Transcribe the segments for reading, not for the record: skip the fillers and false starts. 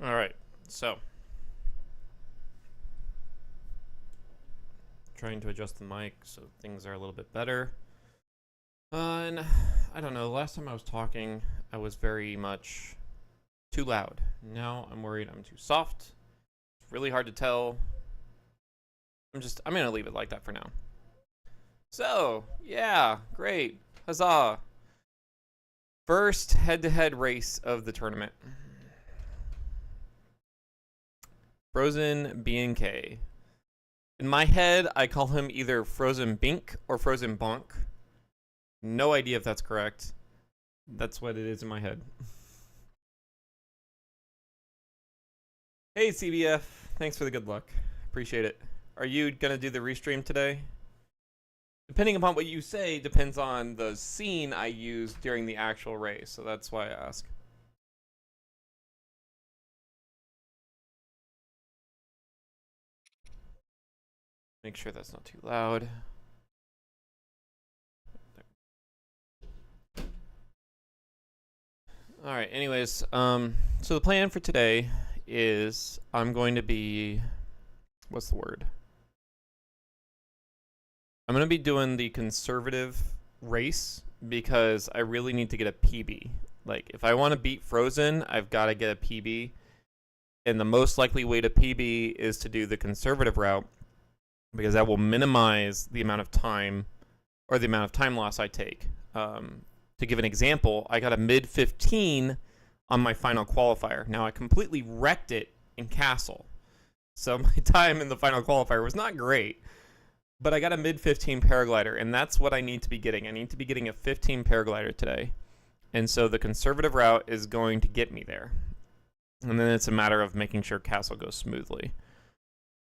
All right, so trying to adjust the mic so things are a little bit better. And I don't know, the last time I was talking, I was very much too loud. Now I'm worried I'm too soft. It's really hard to tell. I'm gonna leave it like that for now. So, yeah, great. Huzzah. First head-to-head race of the tournament. FrozenBNK. In my head, I call him either FrozenBNK or FrozenBNK. No idea if that's correct. That's what it is in my head. Hey, CBF. Thanks for the good luck. Appreciate it. Are you going to do the restream today? Depending upon what you say, depends on the scene I use during the actual race. So that's why I ask. Make sure that's not too loud. All right, anyways, so the plan for today is I'm going to be, what's the word? I'm going to be doing the conservative race because I really need to get a PB. Like, if I want to beat Frozen, I've got to get a PB. And the most likely way to PB is to do the conservative route because that will minimize the amount of time or the amount of time loss I take. To give an example, I got a mid-15 on my final qualifier. Now, I completely wrecked it in Castle. So my time in the final qualifier was not great. But I got a mid-15 paraglider, and that's what I need to be getting. I need to be getting a 15 paraglider today. And so the conservative route is going to get me there. And then it's a matter of making sure Castle goes smoothly.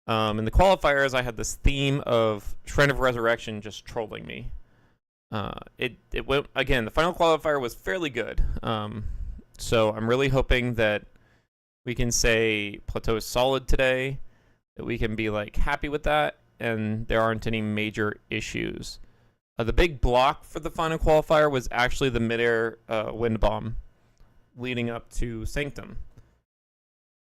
In the qualifiers, I had this theme of Shrine of Resurrection just trolling me. It went, again, the final qualifier was fairly good. So I'm really hoping that we can say Plateau is solid today, that we can be like happy with that, and there aren't any major issues. The big block for the final qualifier was actually the midair wind bomb leading up to Sanctum.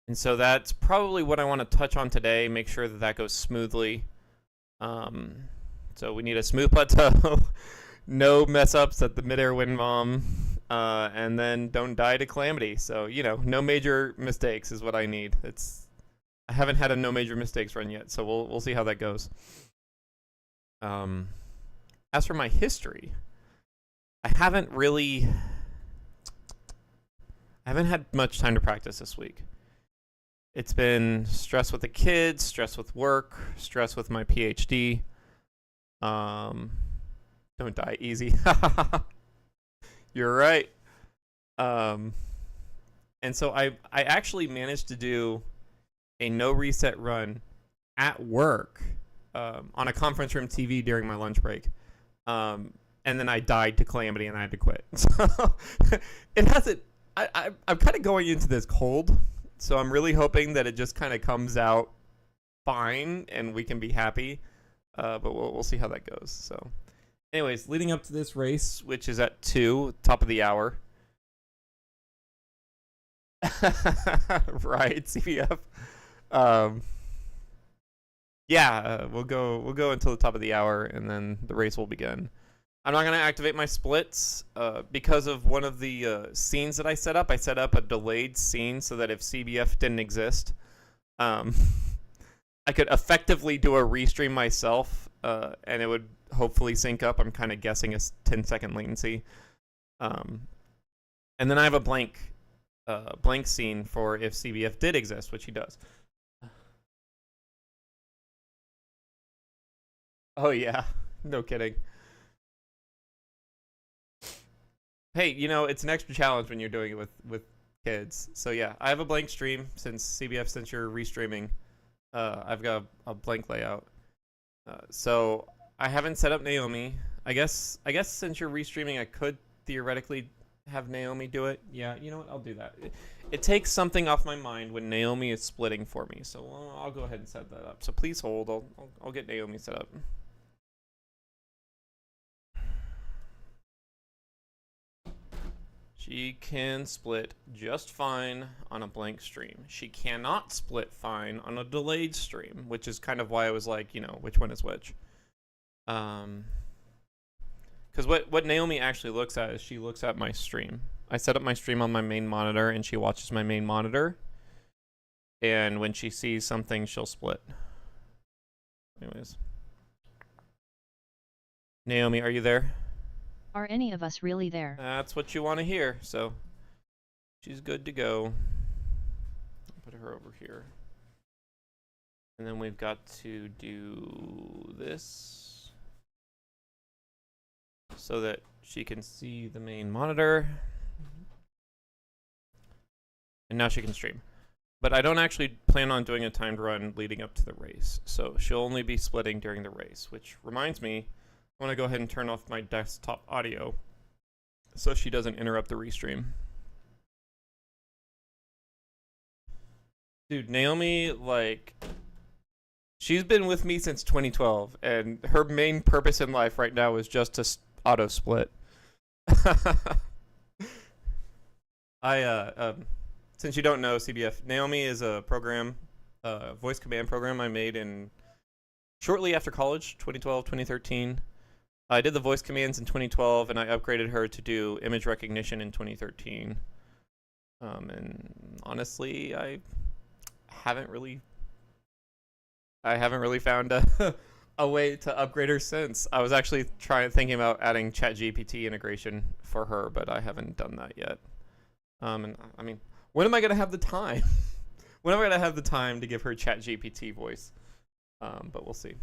And so that's probably what I want to touch on today, make sure that that goes smoothly. So we need a smooth plateau, no mess ups at the midair wind bomb, and then don't die to Calamity. So, you know, no major mistakes is what I need. I haven't had a no major mistakes run yet, so we'll see how that goes. As for my history, I haven't had much time to practice this week. It's been stress with the kids, stress with work, stress with my PhD. Don't die easy. You're right. And so I actually managed to do a no reset run at work on a conference room TV during my lunch break. And then I died to Calamity and I had to quit. So it hasn't, I'm kind of going into this cold. So I'm really hoping that it just kind of comes out fine and we can be happy. But we'll see how that goes. So anyways, leading up to this race, which is at 2, top of the hour. Right, CBF. Yeah, we'll go until the top of the hour, and then the race will begin. I'm not gonna activate my splits because of one of the scenes that I set up. I set up a delayed scene so that if CBF didn't exist, I could effectively do a restream myself, and it would hopefully sync up. I'm kind of guessing a 10-second latency, and then I have a blank scene for if CBF did exist, which he does. Oh yeah, no kidding. Hey, you know, it's an extra challenge when you're doing it with kids. So yeah, I have a blank stream since CBF, since you're restreaming. I've got a blank layout. So I haven't set up Naomi. I guess since you're restreaming, I could theoretically have Naomi do it. Yeah, you know what? I'll do that. It takes something off my mind when Naomi is splitting for me. So I'll go ahead and set that up. So please hold. I'll get Naomi set up. She can split just fine on a blank stream. She cannot split fine on a delayed stream, which is kind of why I was like, you know, which one is which. Because what Naomi actually looks at is she looks at my stream. I set up my stream on my main monitor, and she watches my main monitor. And when she sees something, she'll split. Anyways. Naomi, are you there? Are any of us really there? That's what you want to hear, so she's good to go. I'll put her over here. And then we've got to do this so that she can see the main monitor. And now she can stream. But I don't actually plan on doing a timed run leading up to the race, so she'll only be splitting during the race, which reminds me, I want to go ahead and turn off my desktop audio so she doesn't interrupt the restream. Dude, Naomi, like, she's been with me since 2012, and her main purpose in life right now is just to auto split. Since you don't know CBF, Naomi is a program, voice command program I made in shortly after college, 2012, 2013. I did the voice commands in 2012, and I upgraded her to do image recognition in 2013. And honestly, I haven't really found a way to upgrade her since. I was actually thinking about adding ChatGPT integration for her, but I haven't done that yet. And I mean, when am I gonna have the time? When am I gonna have the time to give her ChatGPT voice? But we'll see.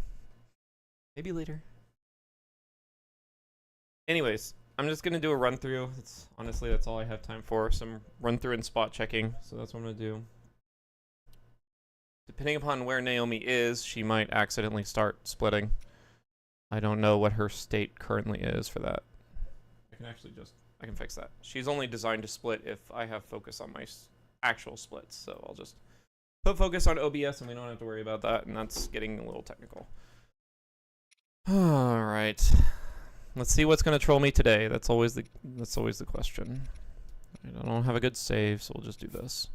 Maybe later. Anyways, I'm just gonna do a run through. Honestly, that's all I have time for. Some run through and spot checking. So that's what I'm gonna do. Depending upon where Naomi is, she might accidentally start splitting. I don't know what her state currently is for that. I can fix that. She's only designed to split if I have focus on my actual splits. So I'll just put focus on OBS and we don't have to worry about that. And that's getting a little technical. All right. Let's see what's gonna troll me today. That's always the question. I don't have a good save, so we'll just do this.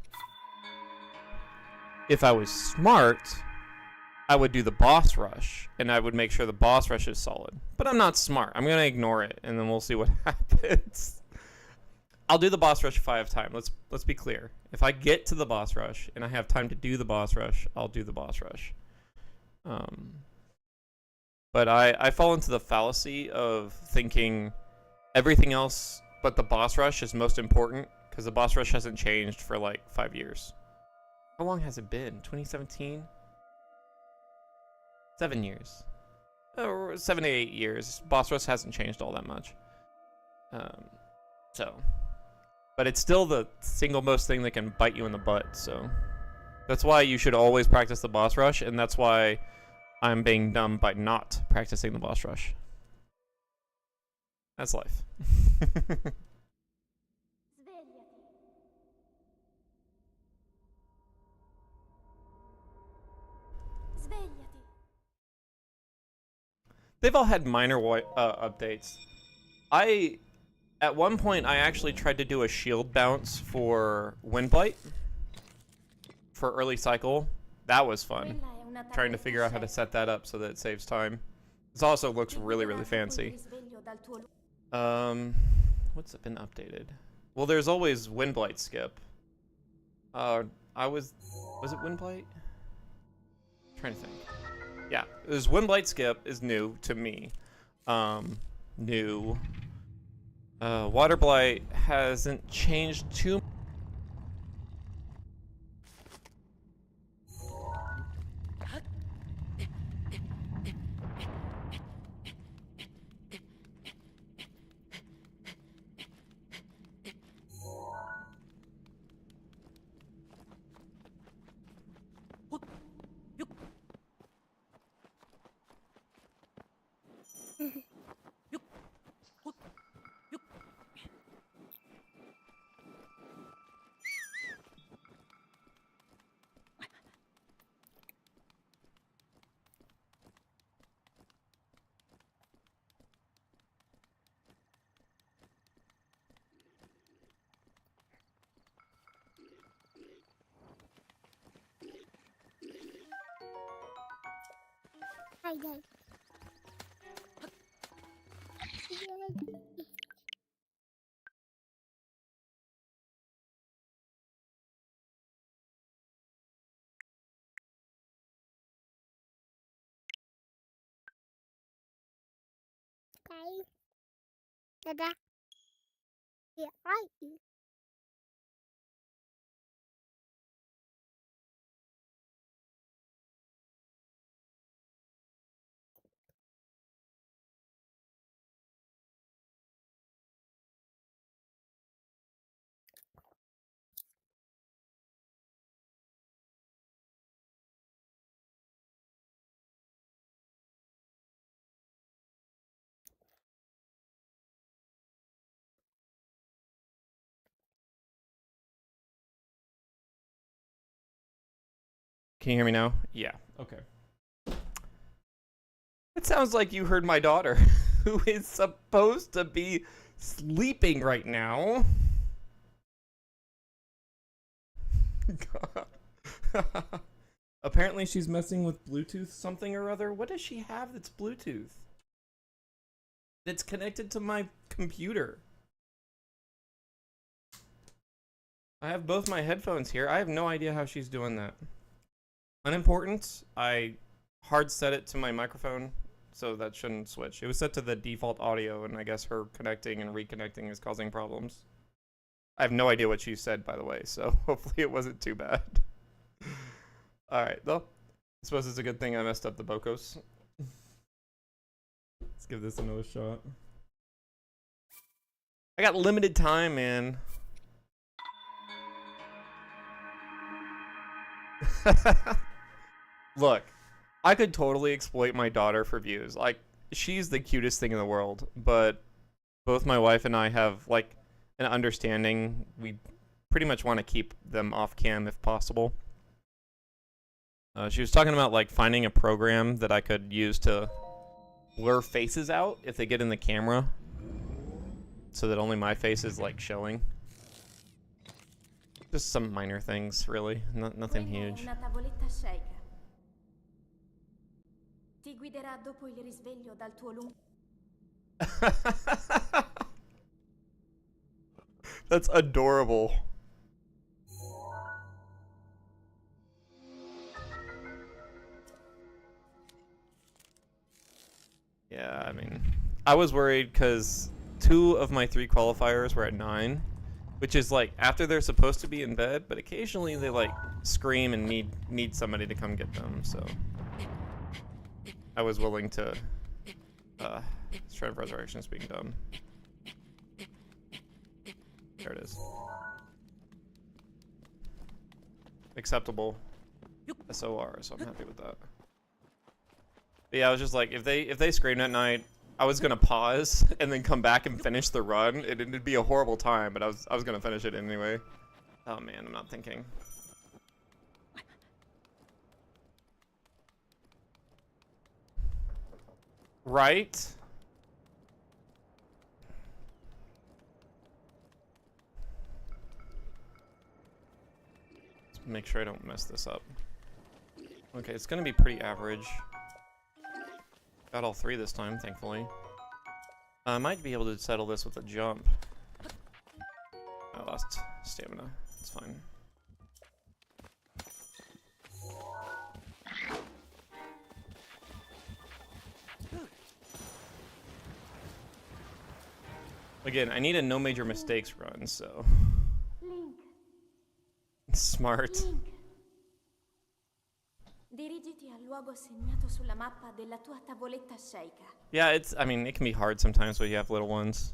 If I was smart, I would do the boss rush, and I would make sure the boss rush is solid. But I'm not smart. I'm gonna ignore it, and then we'll see what happens. I'll do the boss rush if I have time. Let's be clear. If I get to the boss rush and I have time to do the boss rush, I'll do the boss rush. But I fall into the fallacy of thinking everything else but the boss rush is most important, because the boss rush hasn't changed for like 5 years. How long has it been? 2017? 7 years. 7 to 8 years. Boss rush hasn't changed all that much. But it's still the single most thing that can bite you in the butt, so. That's why you should always practice the boss rush, and that's why I'm being dumb by not practicing the boss rush. That's life. They've all had minor updates. At one point, I actually tried to do a shield bounce for Windblight for early cycle. That was fun. Trying to figure out how to set that up so that it saves time. This also looks really, really fancy. What's been updated? Well, there's always Windblight skip. Was it Windblight? I'm trying to think. Yeah, there's Windblight skip is new to me. New. Water Blight hasn't changed too much. Can you hear me now? Yeah. Okay. It sounds like you heard my daughter, who is supposed to be sleeping right now. Apparently she's messing with Bluetooth something or other. What does she have that's Bluetooth? That's connected to my computer. I have both my headphones here. I have no idea how she's doing that. Unimportant. I hard set it to my microphone, so that shouldn't switch. It was set to the default audio, and I guess her connecting and reconnecting is causing problems. I have no idea what she said, by the way, so hopefully it wasn't too bad. Alright, well, I suppose it's a good thing I messed up the Bocos. Let's give this another shot. I got limited time, man. Look, I could totally exploit my daughter for views. Like, she's the cutest thing in the world, but both my wife and I have, like, an understanding. We pretty much want to keep them off cam if possible. She was talking about, like, finding a program that I could use to blur faces out if they get in the camera, so that only my face is, like, showing. Just some minor things, really. Nothing huge. Ti guiderà dopo il risveglio dal tuo lungo. That's adorable. Yeah, I mean, I was worried because 2 of my 3 qualifiers were at 9, which is like after they're supposed to be in bed, but occasionally they like scream and need somebody to come get them. So I was willing to. Shred of Resurrection is being done. There it is. Acceptable SOR, so I'm happy with that. But yeah, I was just like, if they screamed at night, I was gonna pause and then come back and finish the run. It'd be a horrible time, but I was gonna finish it anyway. Oh man, I'm not thinking. Right? Let's make sure I don't mess this up. Okay, it's gonna be pretty average. Got all 3 this time, thankfully. I might be able to settle this with a jump. I lost stamina. It's fine. Again, I need a no major mistakes run, so. Link. Smart. Link. Dirigiti al luogo segnato sulla mappa della tua tavoletta sceicca. Yeah, I mean, it can be hard sometimes when you have little ones.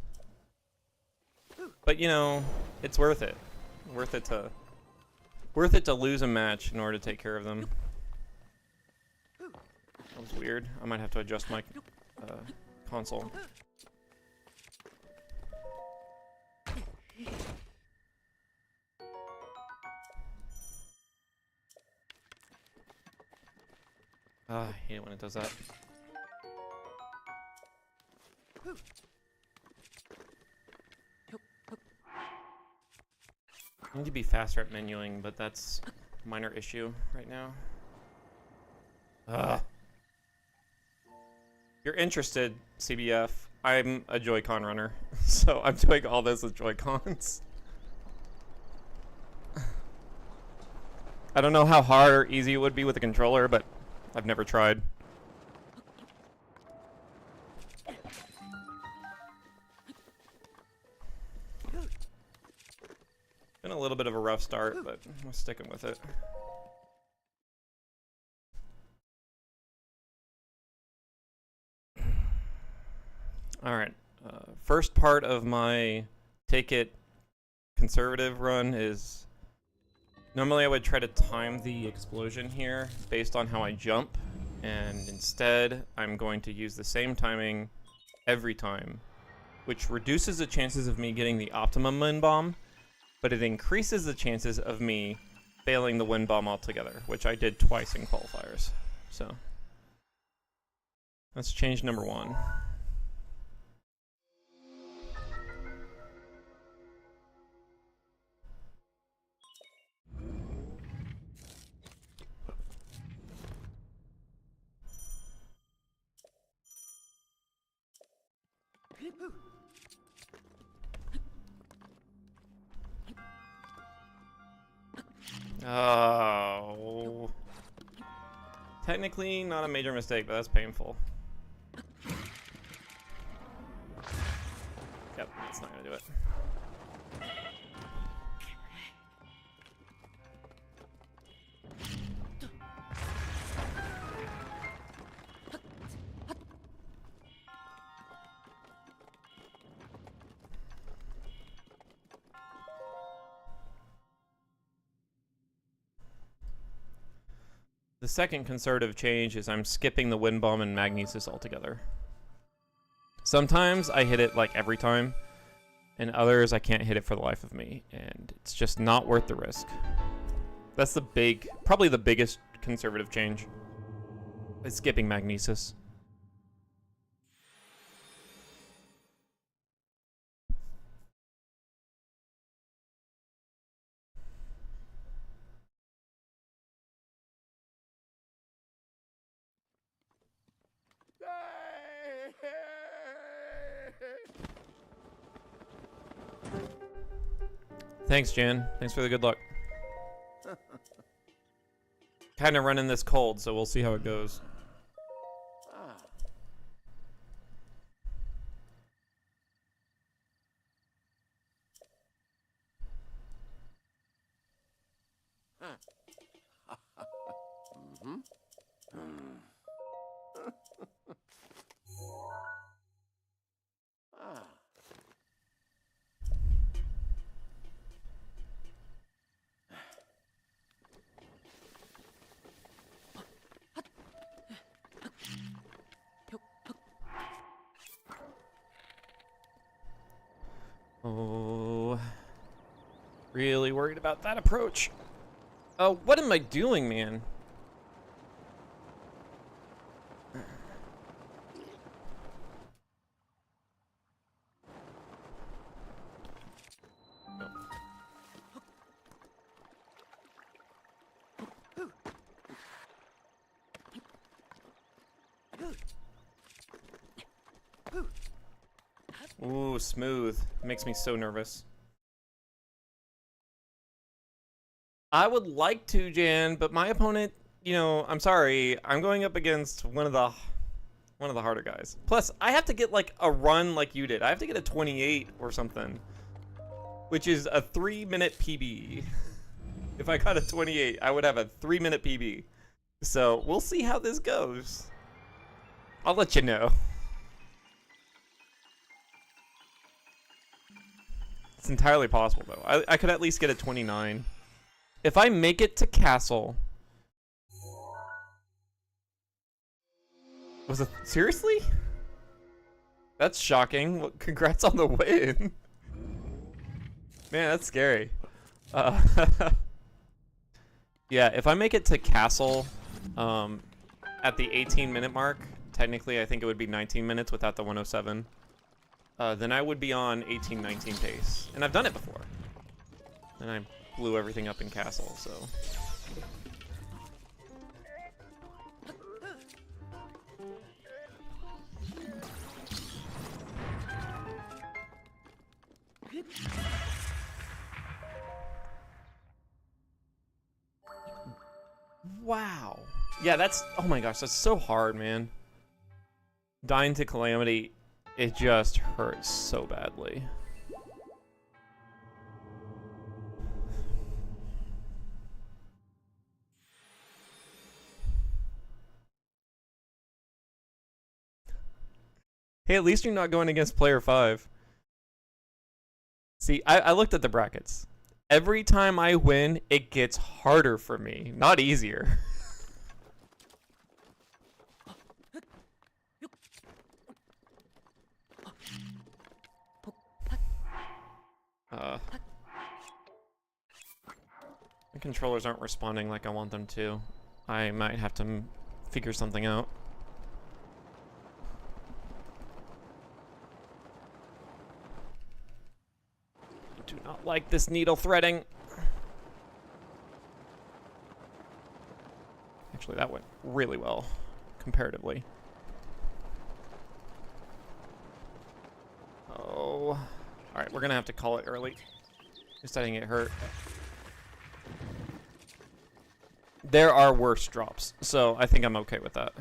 But, you know, it's worth it. Worth it to lose a match in order to take care of them. That was weird. I might have to adjust my console. I hate it when it does that. I need to be faster at menuing, but that's a minor issue right now. Ugh. you're interested, CBF, I'm a Joy-Con runner, so I'm doing all this with Joy-Cons. I don't know how hard or easy it would be with a controller, but I've never tried. Been a little bit of a rough start, but I'm sticking with it. Alright, first part of my take it conservative run is... Normally I would try to time the explosion here based on how I jump, and instead I'm going to use the same timing every time, which reduces the chances of me getting the optimum wind bomb, but it increases the chances of me failing the wind bomb altogether, which I did twice in qualifiers. So that's change number 1. Oh. Technically not a major mistake, but that's painful. Yep, that's not gonna do it. The second conservative change is I'm skipping the wind bomb and magnesis altogether. Sometimes I hit it like every time, and others I can't hit it for the life of me, and it's just not worth the risk. That's probably the biggest conservative change, is skipping magnesis. Thanks, Jan. Thanks for the good luck. Kind of running this cold, so we'll see how it goes. Oh, really worried about that approach. Oh, what am I doing, man? Ooh, smooth. Makes me so nervous. I would like to, Jan, but my opponent, you know, I'm sorry. I'm going up against one of the harder guys. Plus, I have to get like a run like you did. I have to get a 28 or something, which is a 3-minute PB. If I got a 28, I would have a 3-minute PB. So we'll see how this goes. I'll let you know. It's entirely possible, though. I could at least get a 29. If I make it to castle... Was it... Seriously? That's shocking. Well, congrats on the win. Man, that's scary. Yeah, if I make it to castle at the 18-minute mark, technically I think it would be 19 minutes without the 107. Then I would be on 18-19 pace. And I've done it before. And I blew everything up in castle, so... Wow. Yeah, that's... Oh my gosh, that's so hard, man. Dying to Calamity, it just hurts so badly. Hey, at least you're not going against player 5. See, I looked at the brackets. Every time I win, it gets harder for me, not easier. The controllers aren't responding like I want them to. I might have to figure something out. I do not like this needle threading. Actually, that went really well, comparatively. Oh. Alright, we're gonna have to call it early. Just letting it hurt. There are worse drops, so I think I'm okay with that.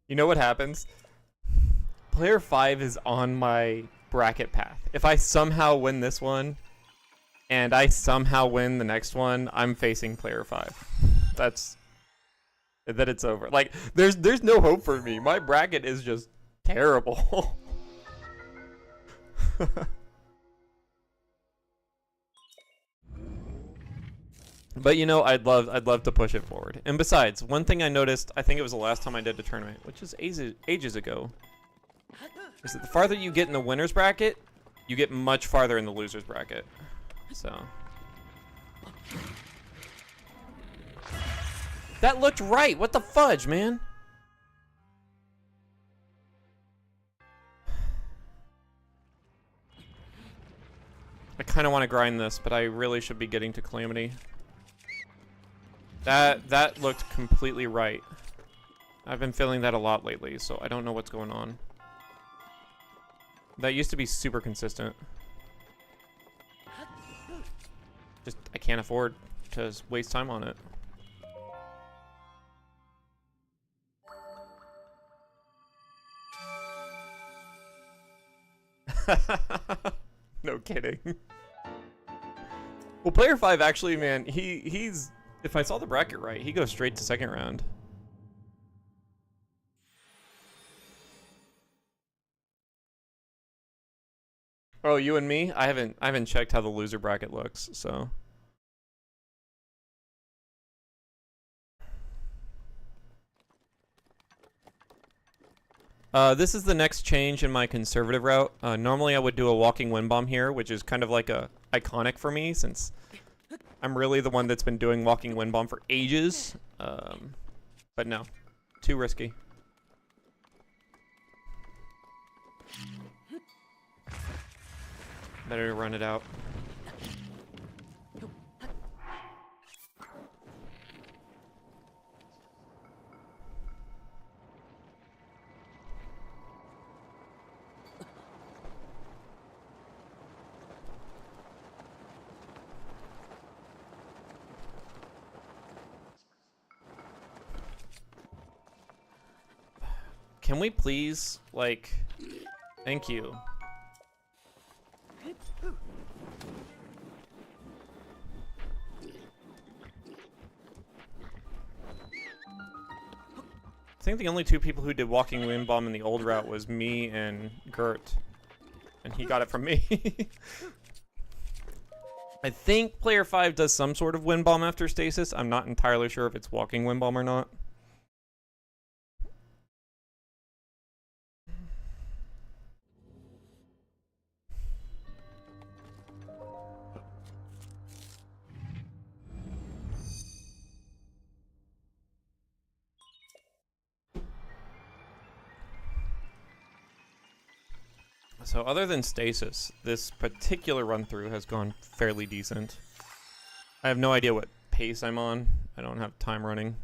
You know what happens? Player 5 is on my bracket path. If I somehow win this one, and I somehow win the next one, I'm facing player 5. Then it's over. Like, there's no hope for me. My bracket is just terrible. But you know, I'd love to push it forward. And besides, one thing I noticed, I think it was the last time I did a tournament, which is ages ago, is that the farther you get in the winner's bracket, you get much farther in the loser's bracket. So that looked right. What the fudge, man? I kind of want to grind this, but I really should be getting to Calamity. That looked completely right. I've been feeling that a lot lately, so I don't know what's going on. That used to be super consistent. Just, I can't afford to waste time on it. No kidding. Well, player 5 actually, man, he's... If I saw the bracket right, he goes straight to second round. Oh, you and me? I haven't checked how the loser bracket looks, so. This is the next change in my conservative route. Normally I would do a walking wind bomb here, which is kind of like a iconic for me since I'm really the one that's been doing walking wind bomb for ages. But no, too risky. Better run it out. Can we please, like, thank you. I think the only two people who did walking wind bomb in the old route was me and Gert, and he got it from me. I think player 5 does some sort of wind bomb after stasis. I'm not entirely sure if it's walking wind bomb or not. So other than stasis, this particular run-through has gone fairly decent. I have no idea what pace I'm on. I don't have time running.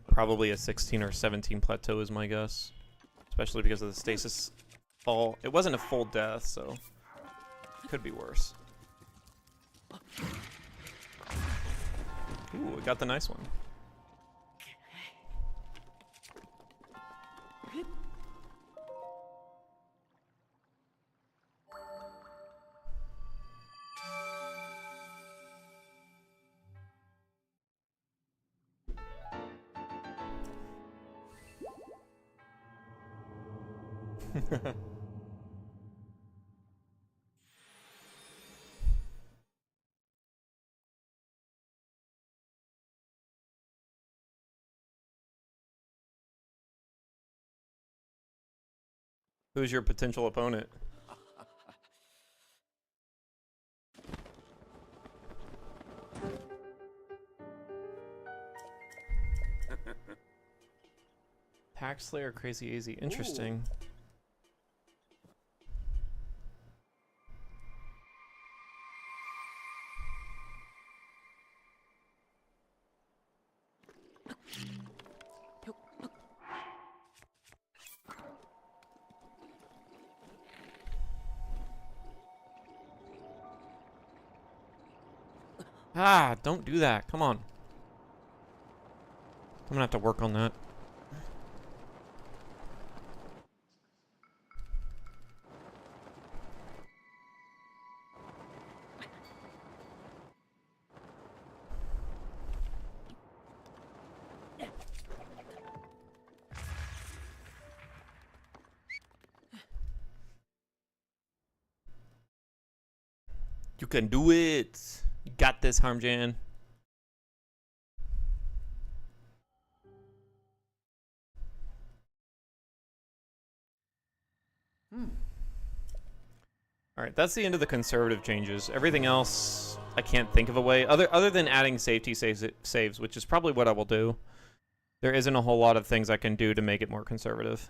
Probably a 16 or 17 plateau is my guess. Especially because of the stasis fall. It wasn't a full death, so it could be worse. Ooh, we got the nice one. Who's your potential opponent? Pack Slayer, Crazy Easy. Interesting. Ah, don't do that. Come on. I'm gonna have to work on that. You can do it. You got this, Harmjan. Alright, that's the end of the conservative changes. Everything else, I can't think of a way. Other than adding safety saves, which is probably what I will do. There isn't a whole lot of things I can do to make it more conservative.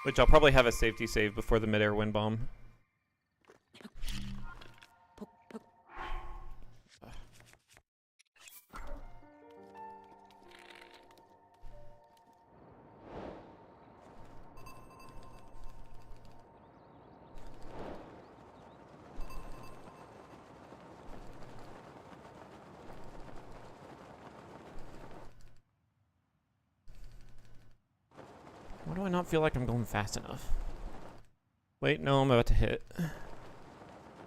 Which I'll probably have a safety save before the mid-air wind bomb. Why do I not feel like I'm going fast enough? Wait, no, I'm about to hit.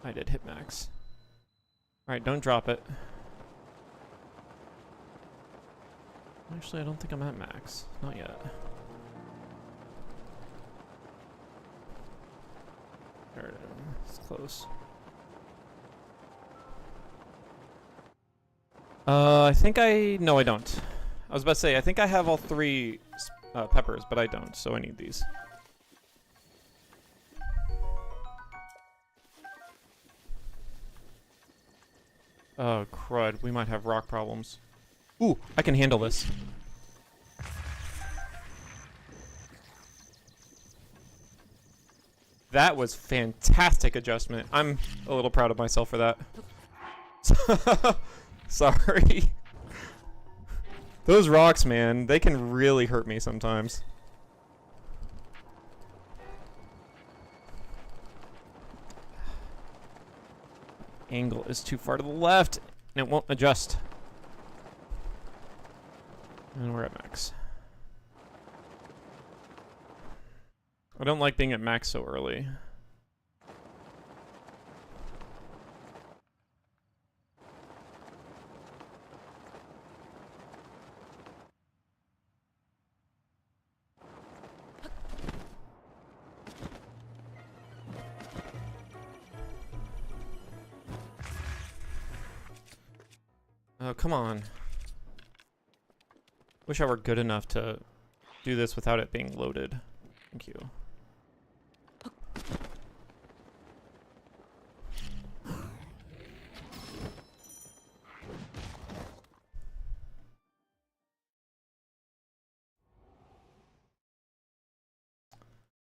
I did hit max. Alright, don't drop it. Actually, I don't think I'm at max. Not yet. There it is. It's close. I think no, I don't. I was about to say, I think I have all three peppers, but I don't, so I need these. Oh, crud. We might have rock problems. Ooh, I can handle this. That was fantastic adjustment. I'm a little proud of myself for that. Sorry. Those rocks, man, they can really hurt me sometimes. Angle is too far to the left, and it won't adjust. And we're at max. I don't like being at max so early. Oh, come on. Wish I were good enough to do this without it being loaded. Thank you.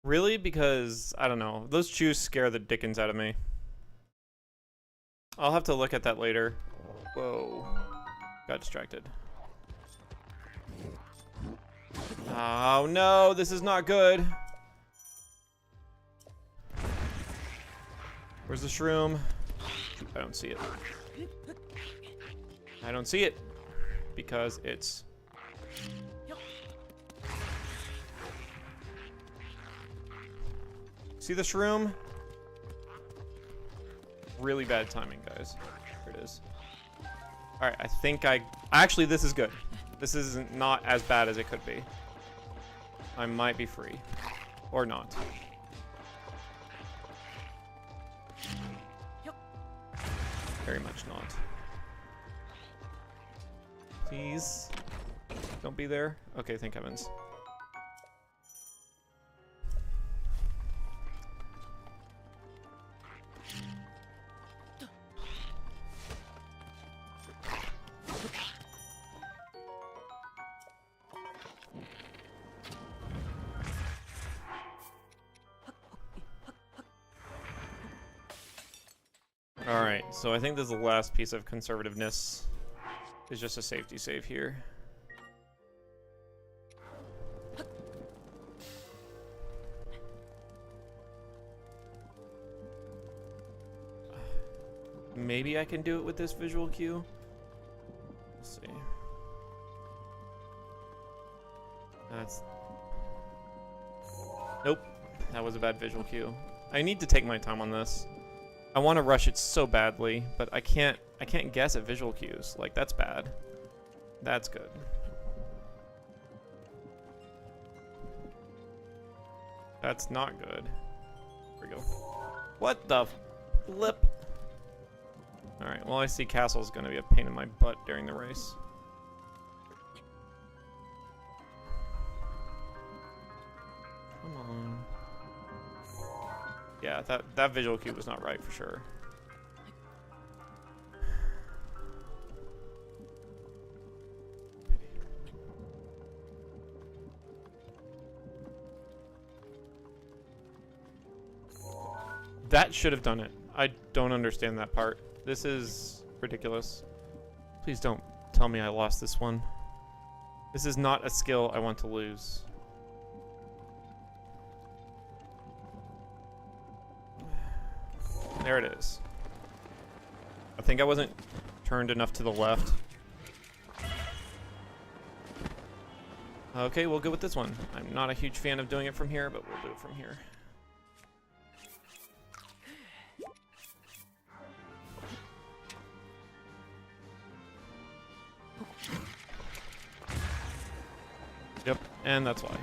Really? Because, I don't know. Those chews scare the dickens out of me. I'll have to look at that later. Whoa. Got distracted. Oh no, this is not good. Where's the shroom? I don't see it. I don't see it. Because it's... See the shroom? Really bad timing, guys. Here it is. Alright, I think actually, this is good. This is not as bad as it could be. I might be free. Or not. Very much not. Please. Don't be there. Okay, thank heavens. Alright, so I think this is the last piece of conservativeness. Is just a safety save here. Maybe I can do it with this visual cue. Let's see. That's... Nope. That was a bad visual cue. I need to take my time on this. I want to rush it so badly, but I can't guess at visual cues. Like, that's bad. That's good. That's not good. Here we go. What the flip? Alright, well, I see Castle's gonna be a pain in my butt during the race. Come on. Yeah, that visual cue was not right for sure. That should have done it. I don't understand that part. This is ridiculous. Please don't tell me I lost this one. This is not a skill I want to lose. There it is. I think I wasn't turned enough to the left. Okay, we'll go with this one. I'm not a huge fan of doing it from here, but we'll do it from here. Yep, and that's why.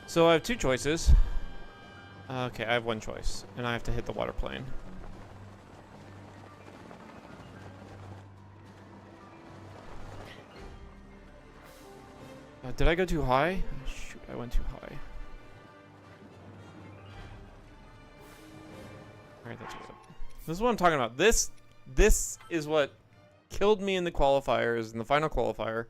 So I have two choices. Okay, I have one choice, and I have to hit the water plane. Did I go too high? Shoot, I went too high. Alright, that's good. This is what I'm talking about. This is what killed me in the qualifiers, in the final qualifier.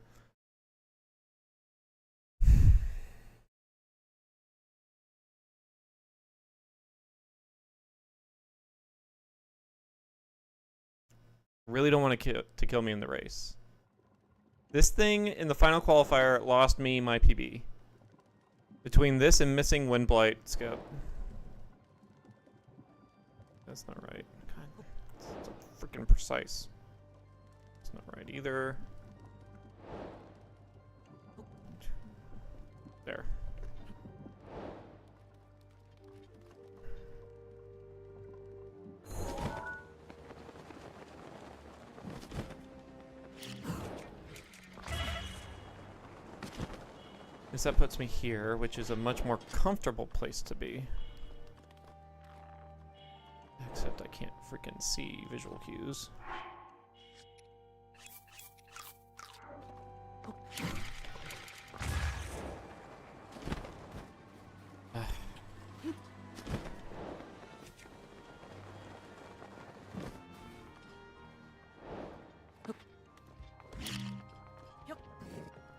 Really don't want to kill me in the race. This thing in the final qualifier lost me my PB. Between this and missing Windblight, skip. That's not right. God, it's so freaking precise. It's not right either. There. That puts me here, which is a much more comfortable place to be. Except I can't freaking see visual cues.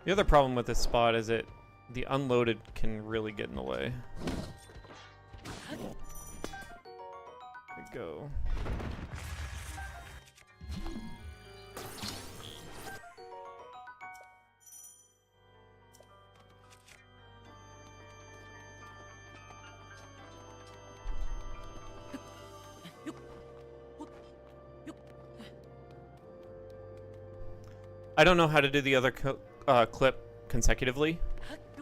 The other problem with this spot is the unloaded can really get in the way. I don't know how to do the other clip consecutively,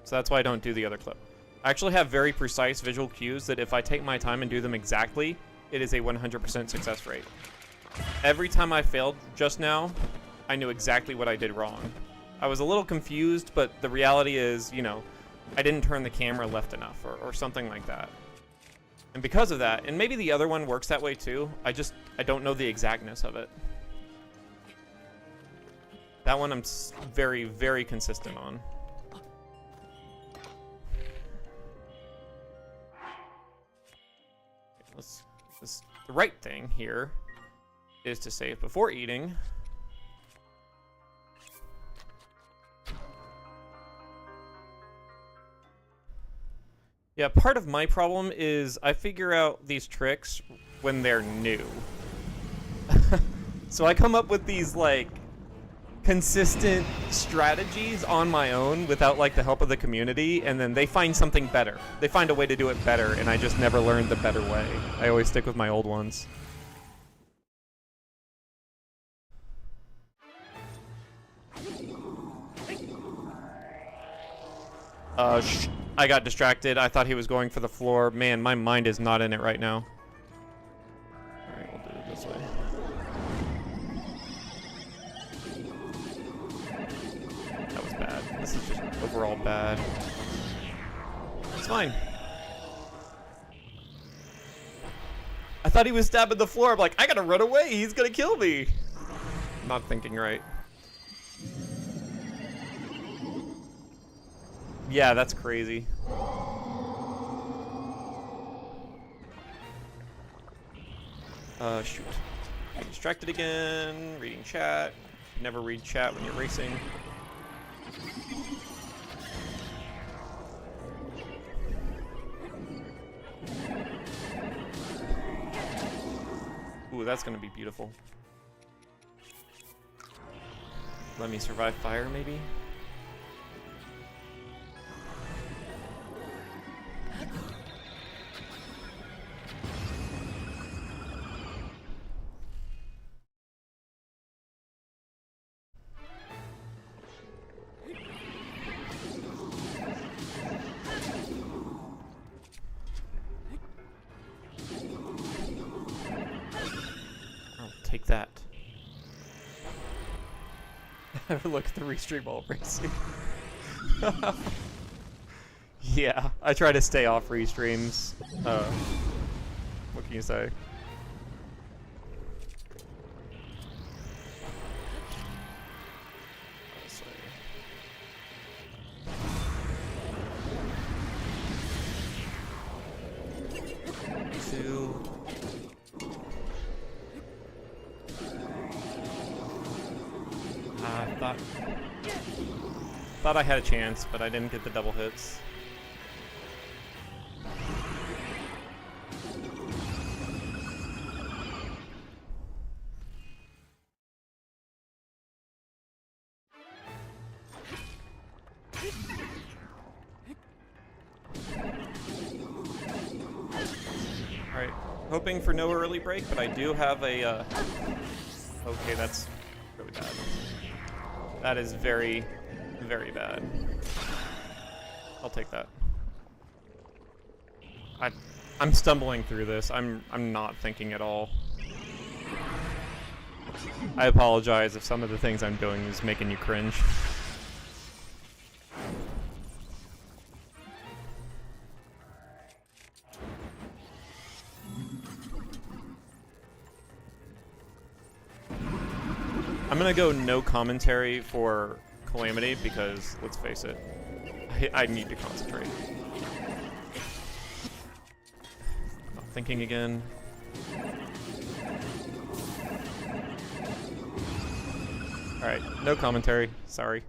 so that's why I don't do the other clip. I actually have very precise visual cues that if I take my time and do them exactly, it is a 100% success rate. Every time I failed just now, I knew exactly what I did wrong. I was a little confused, but the reality is, you know, I didn't turn the camera left enough or something like that. And because of that, and maybe the other one works that way too, I don't know the exactness of it. That one I'm very, very consistent on. The right thing here is to save before eating. Yeah, part of my problem is I figure out these tricks when they're new. So I come up with these, like, consistent strategies on my own without, like, the help of the community, and then they find something better. They find a way to do it better, and I just never learned the better way. I always stick with my old ones. I got distracted. I thought he was going for the floor. Man, my mind is not in it right now. Alright, we'll do it this way. That was bad. This is just overall bad. It's fine. I thought he was stabbing the floor. I'm like, I gotta run away. He's gonna kill me. Not thinking right. Yeah, that's crazy. Shoot. Get distracted again. Reading chat. Never read chat when you're racing. Ooh, that's gonna be beautiful. Let me survive fire, maybe? Take that. Have a look at the restream while racing. Yeah, I try to stay off restreams. What can you say? Thought I had a chance, but I didn't get the double hits. Alright, hoping for no early break, but I do have a, okay, that's really bad. That is very, very bad. I'll take that. I'm stumbling through this. I'm not thinking at all. I apologize if some of the things I'm doing is making you cringe. I'm gonna go no commentary for Calamity because, let's face it, I need to concentrate. Not thinking again. Alright, no commentary. Sorry.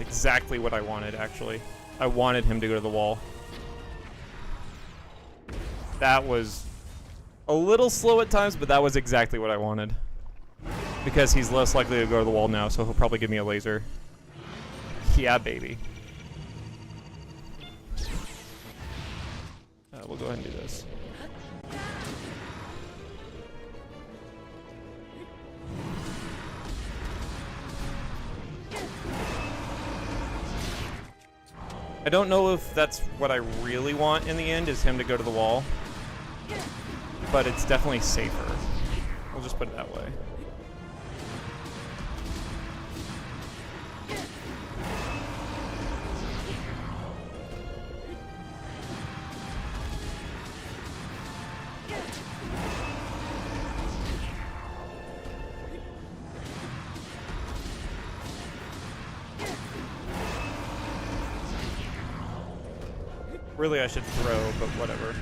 Exactly what I wanted, actually. I wanted him to go to the wall. That was a little slow at times, but that was exactly what I wanted. Because he's less likely to go to the wall now, so he'll probably give me a laser. Yeah, baby. We'll go ahead and do this. I don't know if that's what I really want in the end, is him to go to the wall. But it's definitely safer. We'll just put it that way. Really, I should throw, but whatever.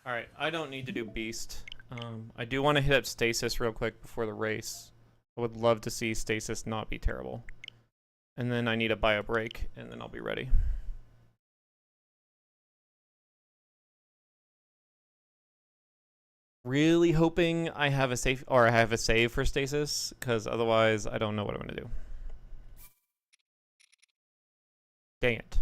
Alright, I don't need to do Beast. I do want to hit up Stasis real quick before the race. I would love to see Stasis not be terrible. And then I need a bio break, and then I'll be ready. Really hoping I have a safe, or I have a save for Stasis, because otherwise I don't know what I'm going to do. Dang it.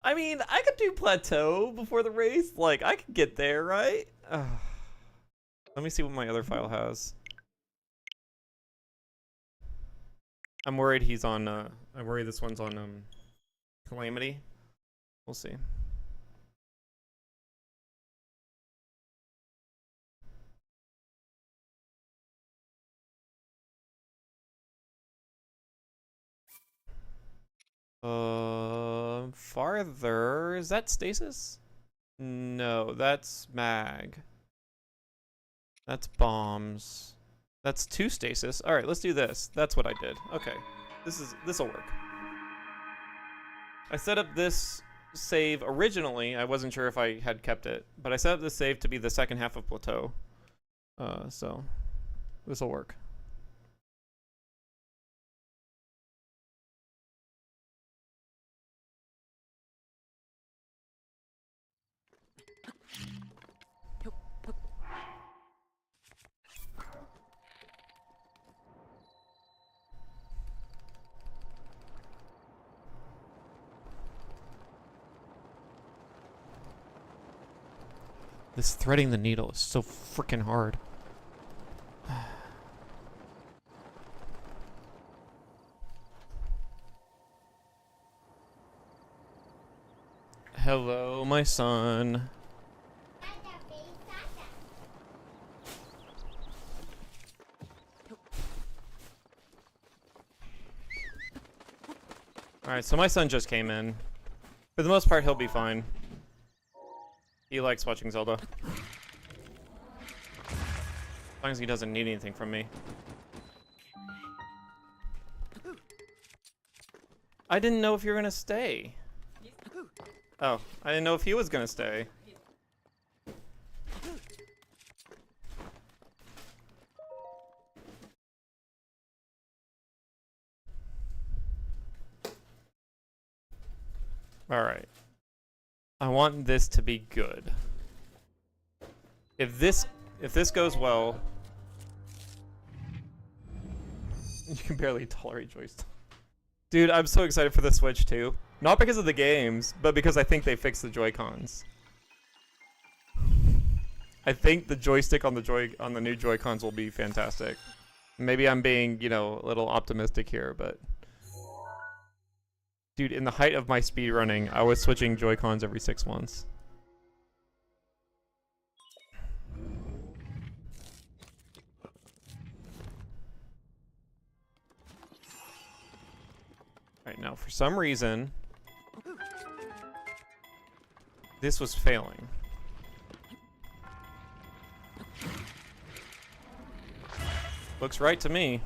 I mean, I could do Plateau before the race. Like, I could get there, right? Let me see what my other file has. I'm worried he's on, I'm worried this one's on, Calamity. We'll see. Farther, is that Stasis? No, that's Mag. That's Bombs. That's 2 Stasis. Alright, let's do this. That's what I did. Okay. This'll work. I set up this save originally. I wasn't sure if I had kept it, but I set up this save to be the second half of Plateau. So this'll work. This threading the needle is so freaking hard. Hello, my son. Alright, so my son just came in. For the most part, he'll be fine. He likes watching Zelda. As long as he doesn't need anything from me. I didn't know if you were gonna stay. Oh, I didn't know if he was gonna stay. Alright. I want this to be good. If this goes well, you can barely tolerate joystick. Dude, I'm so excited for the Switch too. Not because of the games, but because I think they fixed the Joy-Cons. I think the joystick on the new Joy-Cons will be fantastic. Maybe I'm being, you know, a little optimistic here, but dude, in the height of my speedrunning, I was switching Joy-Cons every 6 months. Alright, now for some reason, this was failing. Looks right to me.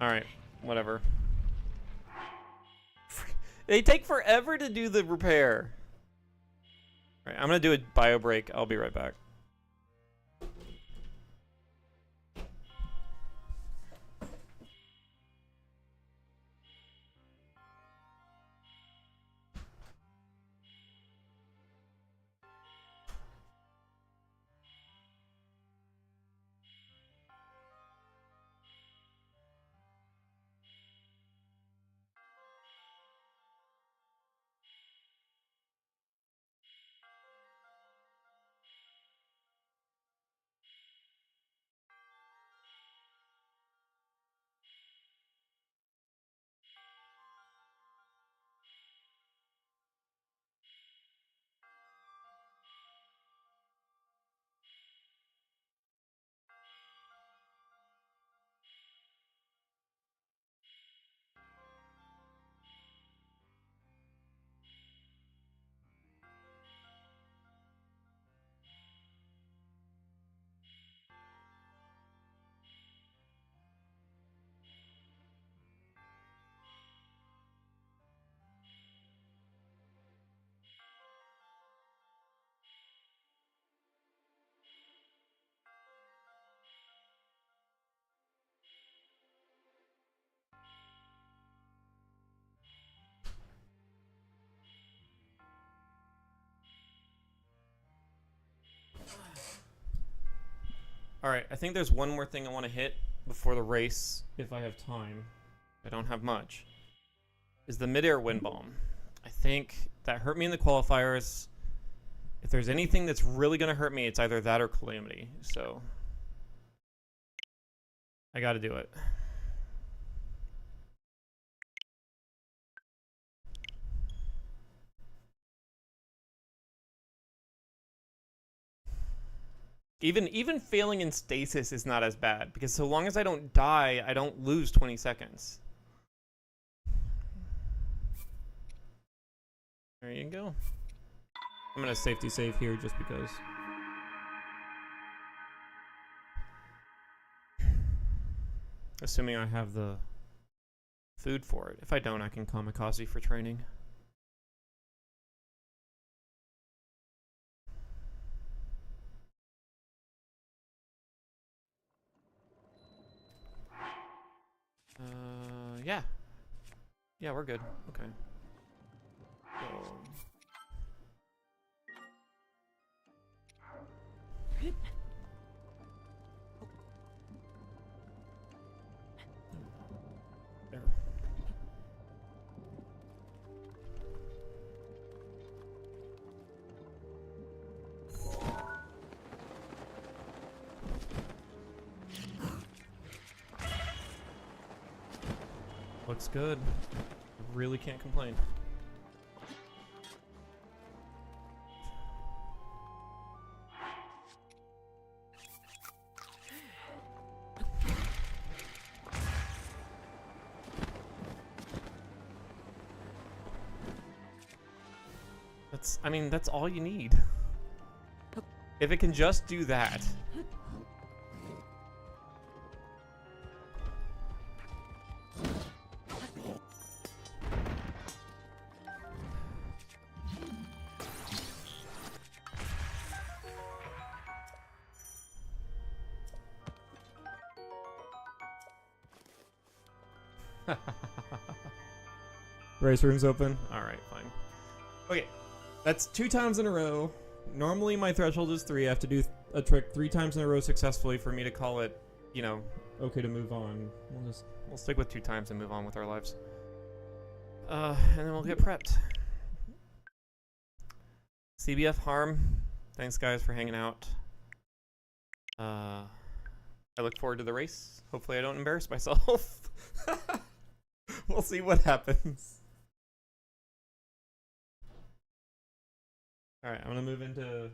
Alright, whatever. They take forever to do the repair. Alright, I'm gonna do a bio break. I'll be right back. Alright, I think there's one more thing I want to hit before the race, if I have time. I don't have much. Is the midair wind bomb. I think that hurt me in the qualifiers. If there's anything that's really going to hurt me, it's either that or Calamity. So I got to do it. Even failing in stasis is not as bad, because so long as I don't die, I don't lose 20 seconds. There you go. I'm gonna safety save here just because. Assuming I have the food for it. If I don't, I can kamikaze for training. Yeah. Yeah, we're good. Okay. So... There. Looks good. Really can't complain. I mean, that's all you need. If it can just do that. Race room's open? Alright, fine. Okay. That's 2 times in a row. Normally my threshold is 3. I have to do a trick 3 times in a row successfully for me to call it, you know, okay to move on. We'll stick with 2 times and move on with our lives. And then we'll get prepped. CBF Harm, thanks guys for hanging out. I look forward to the race. Hopefully I don't embarrass myself. We'll see what happens. All right, I'm gonna move into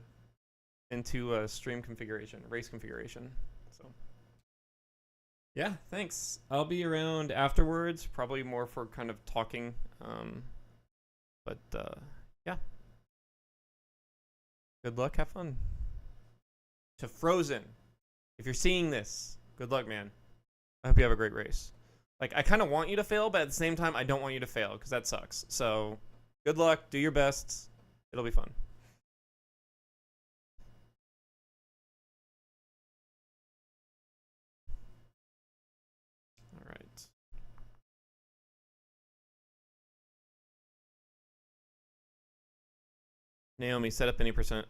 stream configuration, race configuration. So, yeah, thanks. I'll be around afterwards, probably more for kind of talking. But yeah. Good luck, have fun. To Frozen, if you're seeing this, good luck, man. I hope you have a great race. Like, I kind of want you to fail, but at the same time, I don't want you to fail because that sucks. So, good luck. Do your best. It'll be fun. Naomi, set up any percent.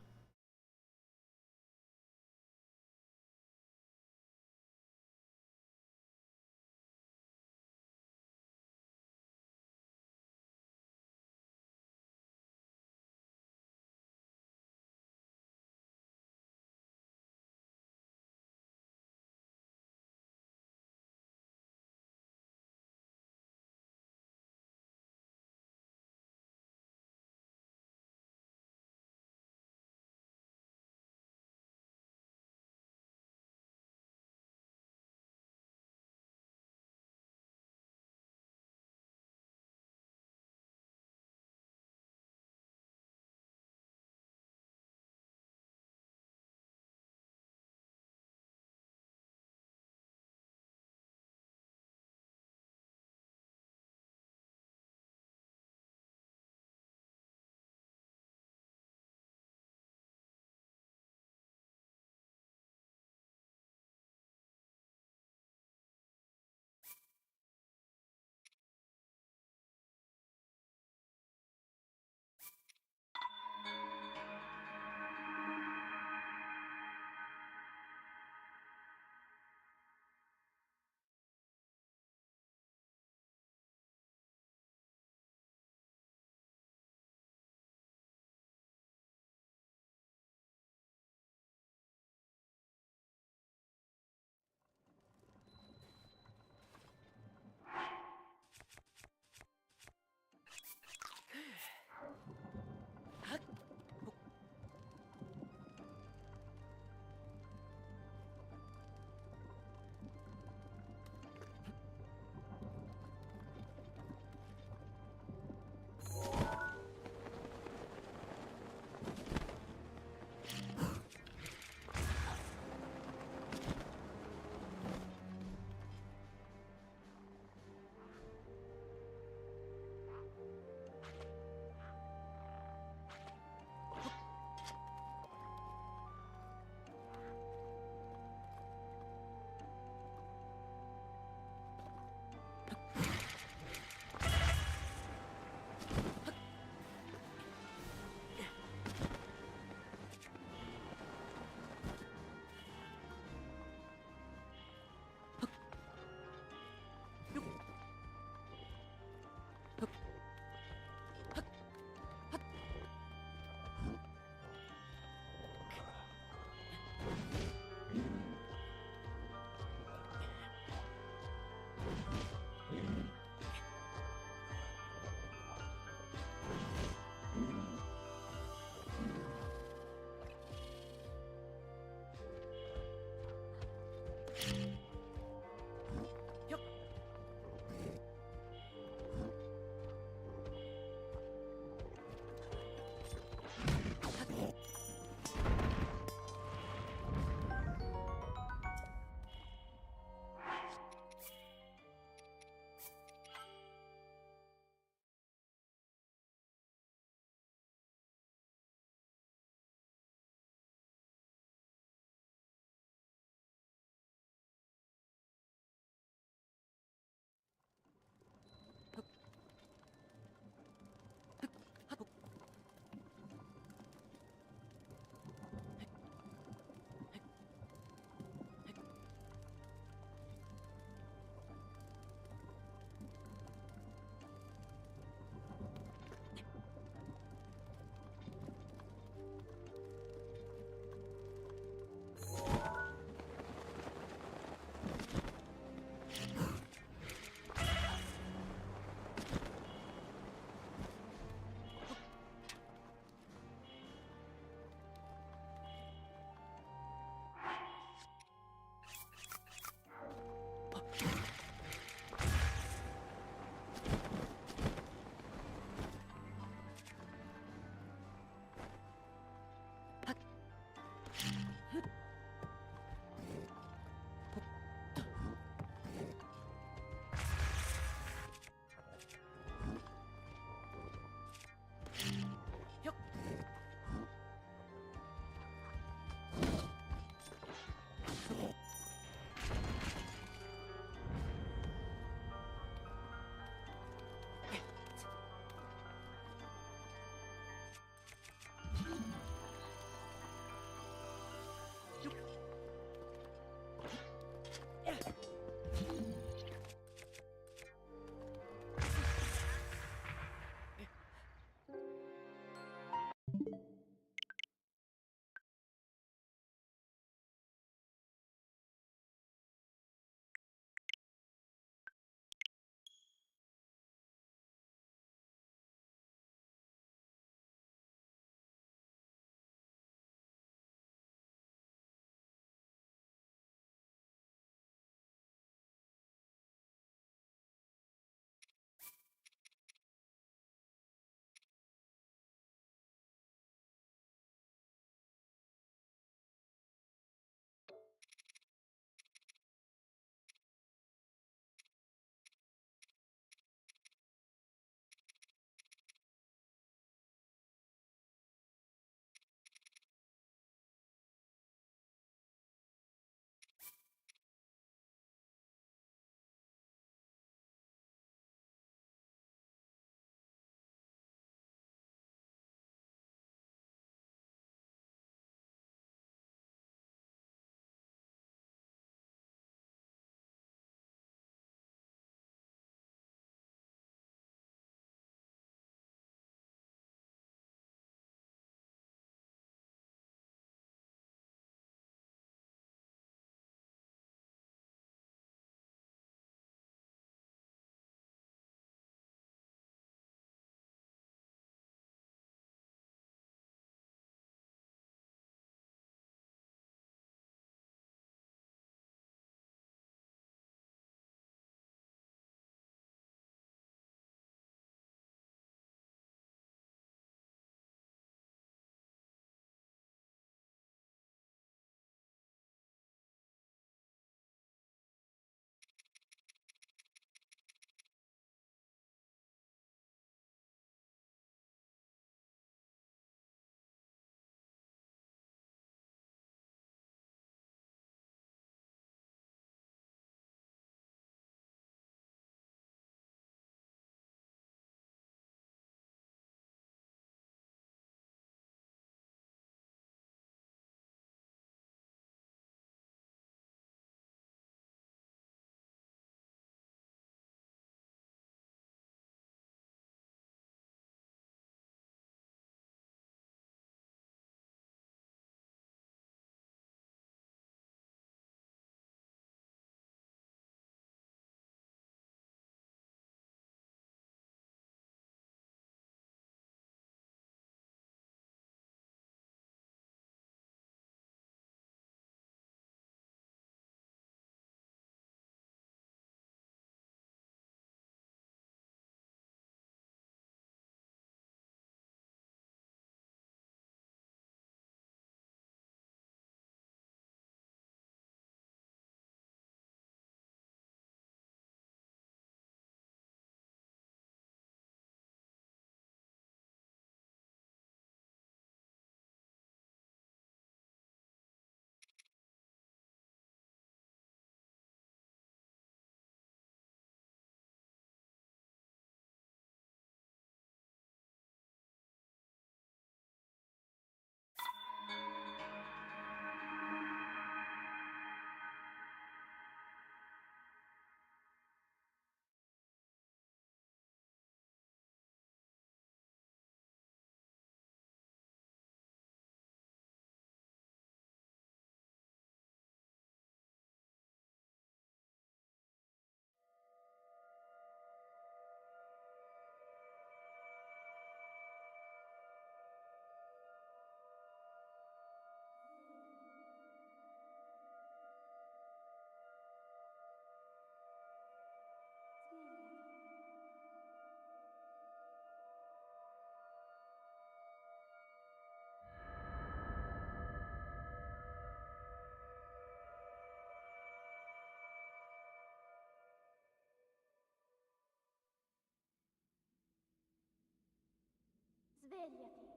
Svegliati.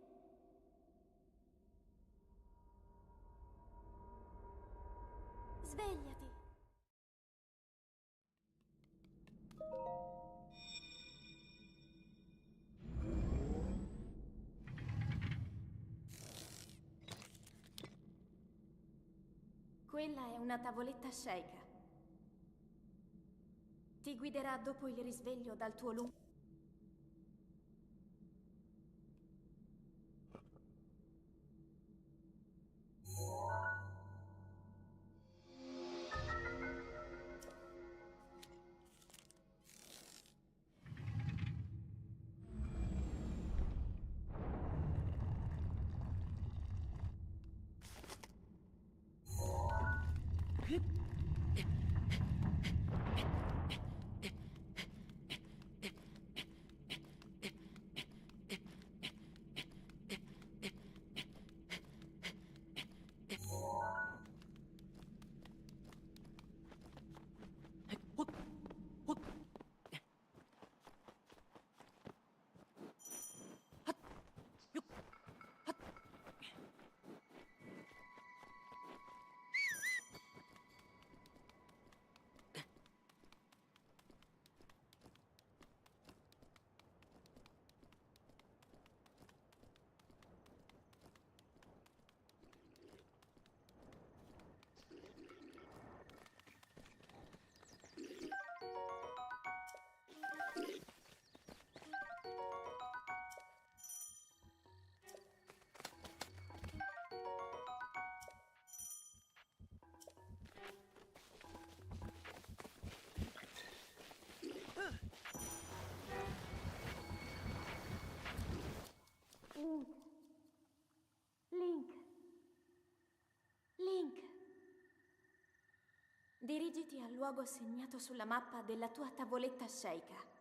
Svegliati. Quella è una tavoletta sceika. Ti guiderà dopo il risveglio dal tuo lungo... Link. Link. Link. Dirigiti al luogo segnato sulla mappa della tua tavoletta sceika.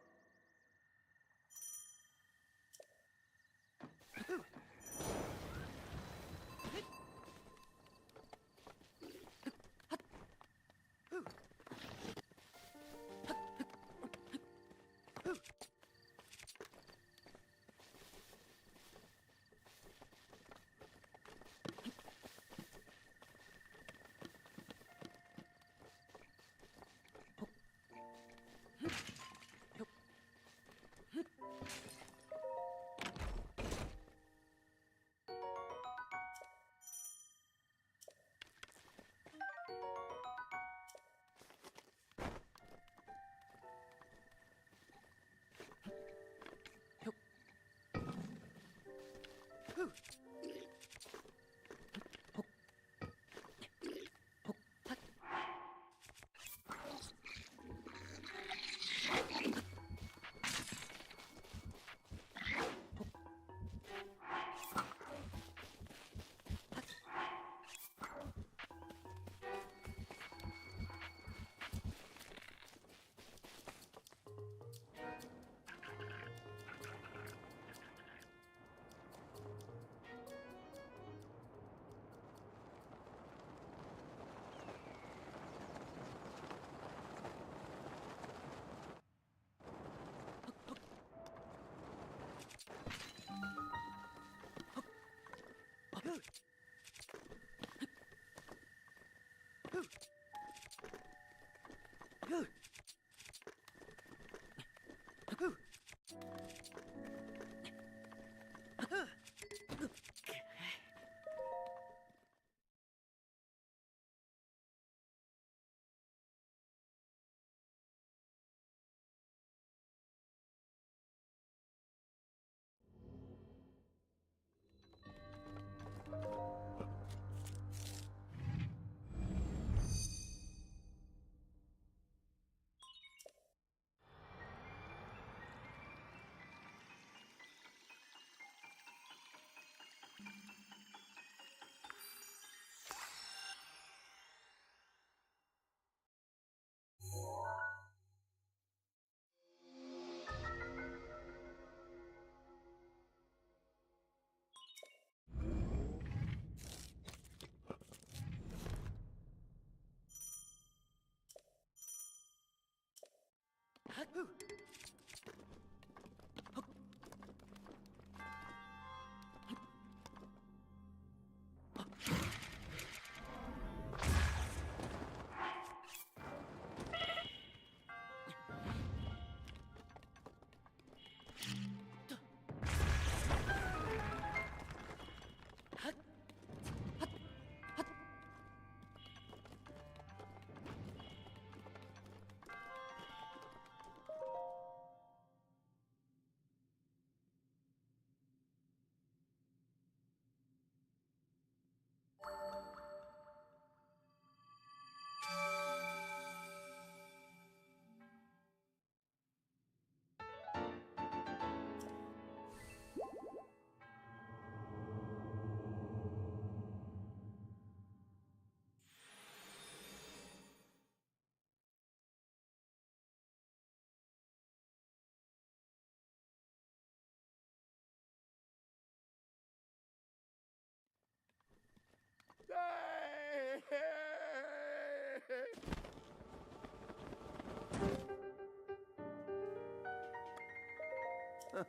Mhm.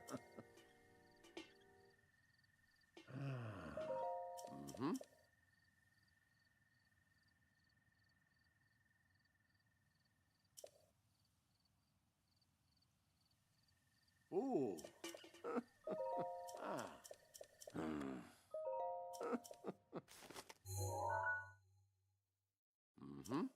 Ooh. Ah. Mhm.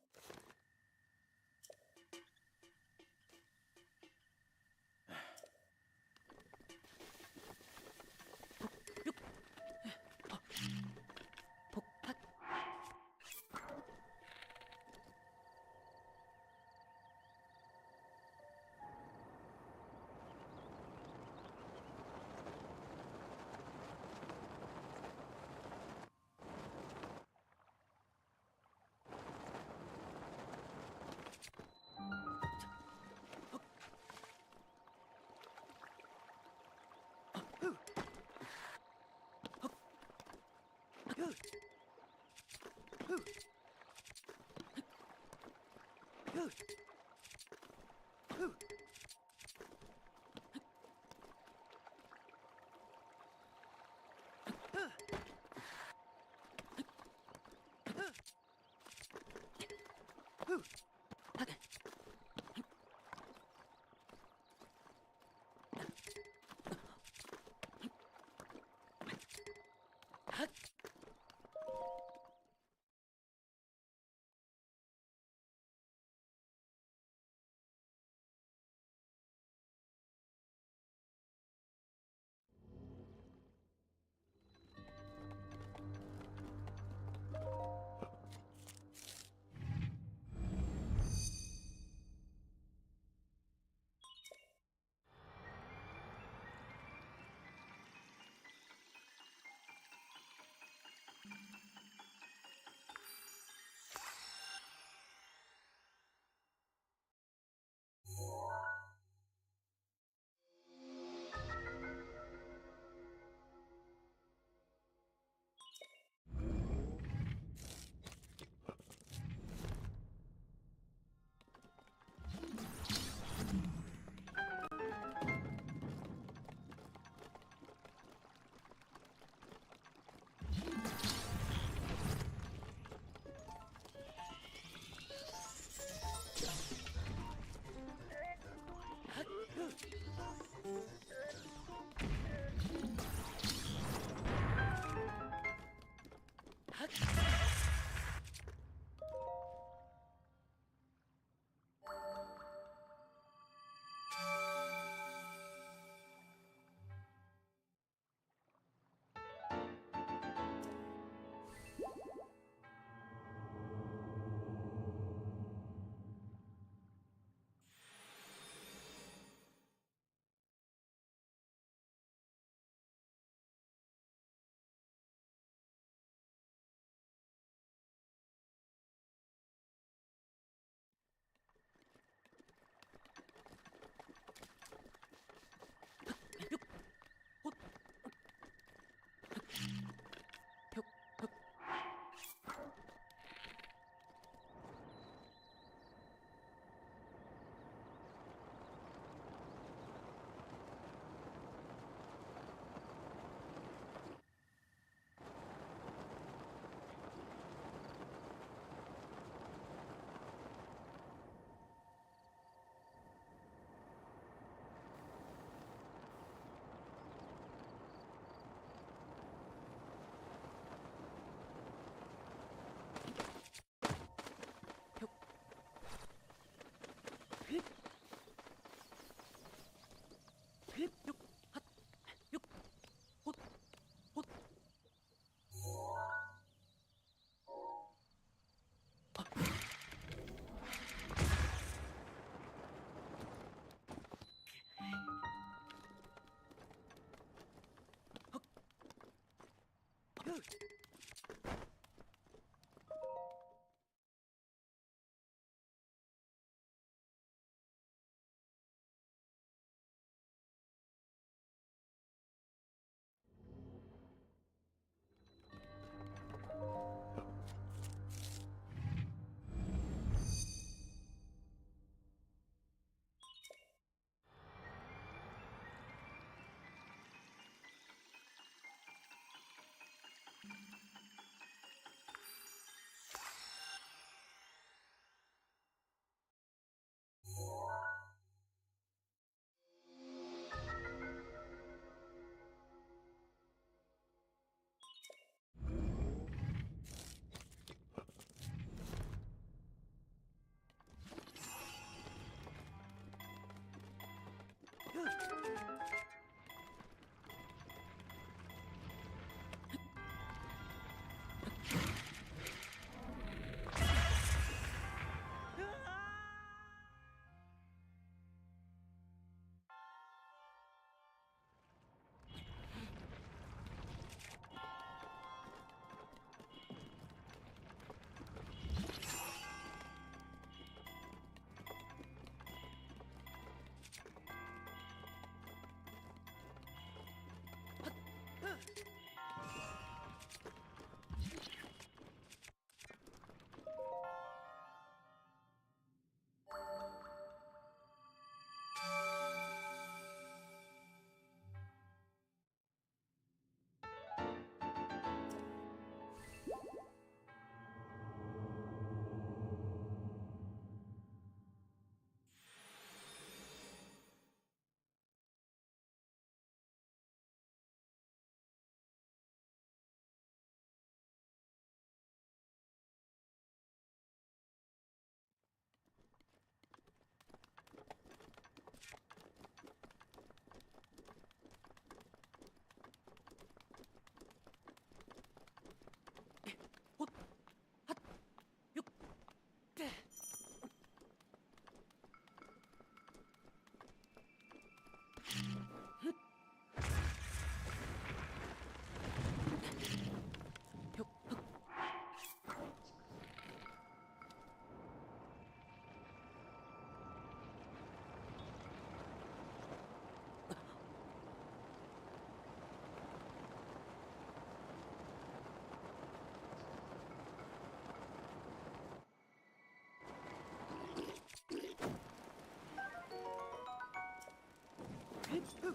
Ooh.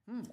Hmm.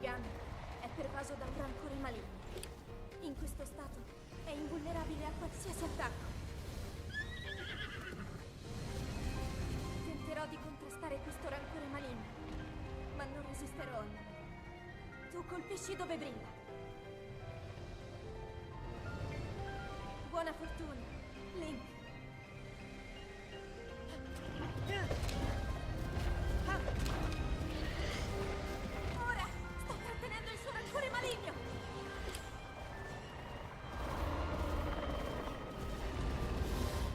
Ganon è pervaso da un rancore maligno. In questo stato è invulnerabile a qualsiasi attacco. Tenterò di contrastare questo rancore maligno, ma non resisterò a lui. Tu colpisci dove brilla. Buona fortuna, Link. Ora sta trattenendo il suo rancore maligno.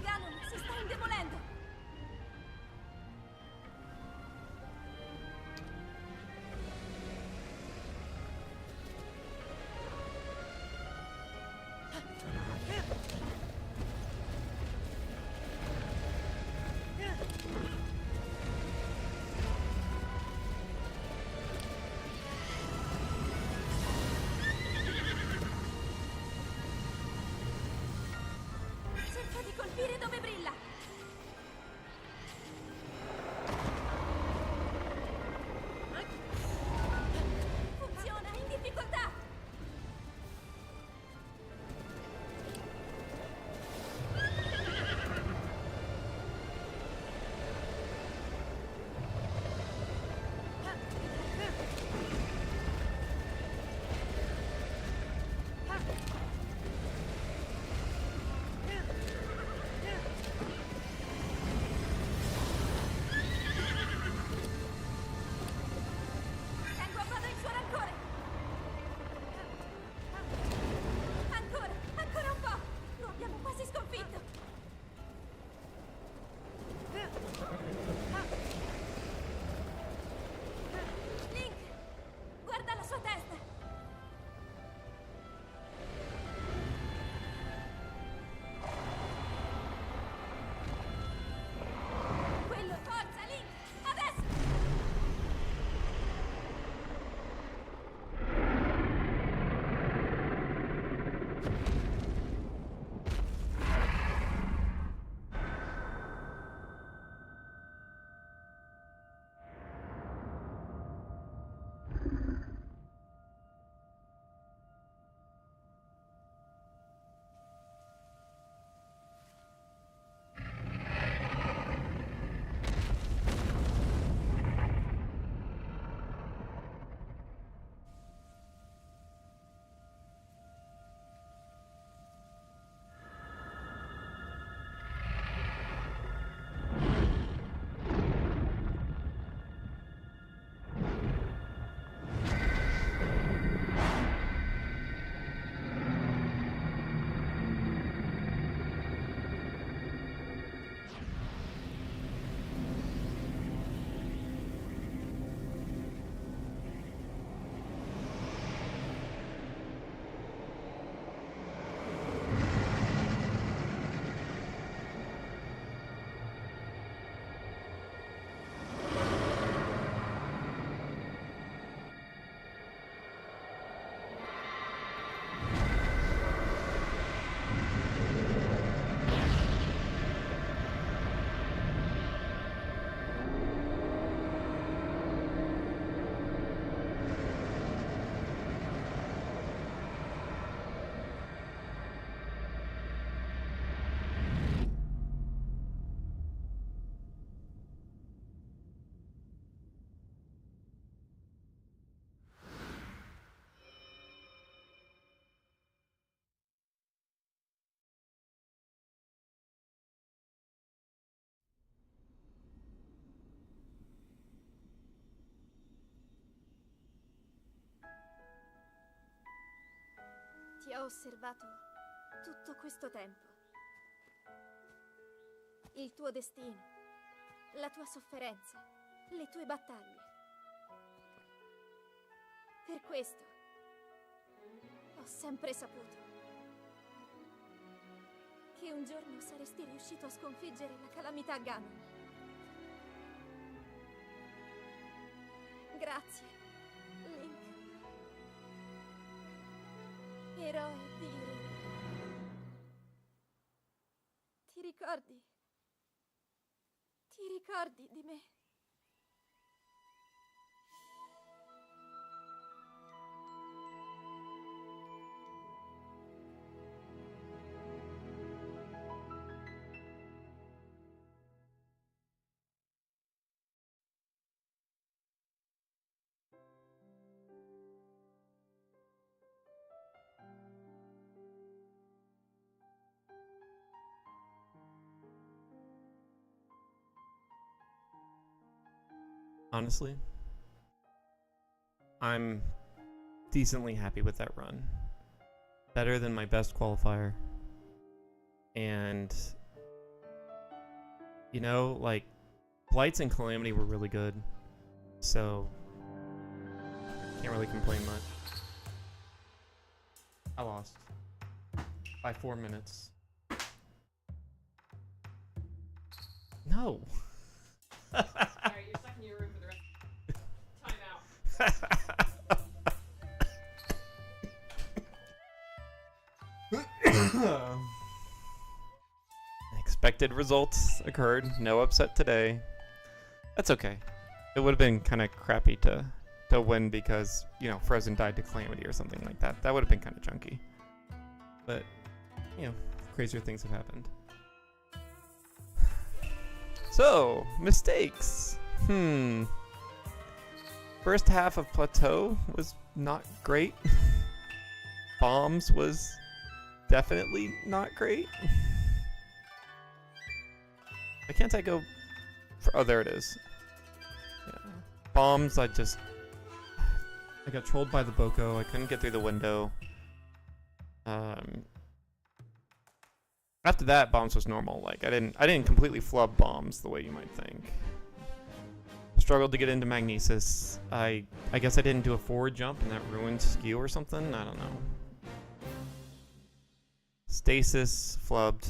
Ganon si sta indebolendo. Cerca di colpire dove brilla. Funziona, in difficoltà. Tengo a bada il suo rancore. Ancora un po'. Lo abbiamo quasi sconfitto. Link, guarda la sua testa. Quello, forza, Link, adesso. Ti ho osservato tutto questo tempo. Il tuo destino, la tua sofferenza, le tue battaglie. Per questo ho sempre saputo che un giorno saresti riuscito a sconfiggere la calamità Ganon. Grazie, Link. Eroe di Hyrule. Ti ricordi? Ti ricordi di me? Honestly, I'm decently happy with that run. Better than my best qualifier. And, you know, like, Blights and Calamity were really good. So, can't really complain much. I lost. By 4 minutes. No. Alright, you're stuck in your room for the rest. Time out. Expected results occurred. No upset today. That's okay. It would have been kind of crappy to win because, you know, Frozen died to Calamity or something like that. That would have been kind of chunky. But, you know, crazier things have happened. So, mistakes. First half of Plateau was not great. Bombs was definitely not great. Why can't I go for, oh, there it is. Yeah. Bombs, I got trolled by the Boko. I couldn't get through the window. After that, bombs was normal. Like I didn't completely flub bombs the way you might think. Struggled to get into Magnesis. I guess I didn't do a forward jump and that ruined skew or something. I don't know. Stasis flubbed.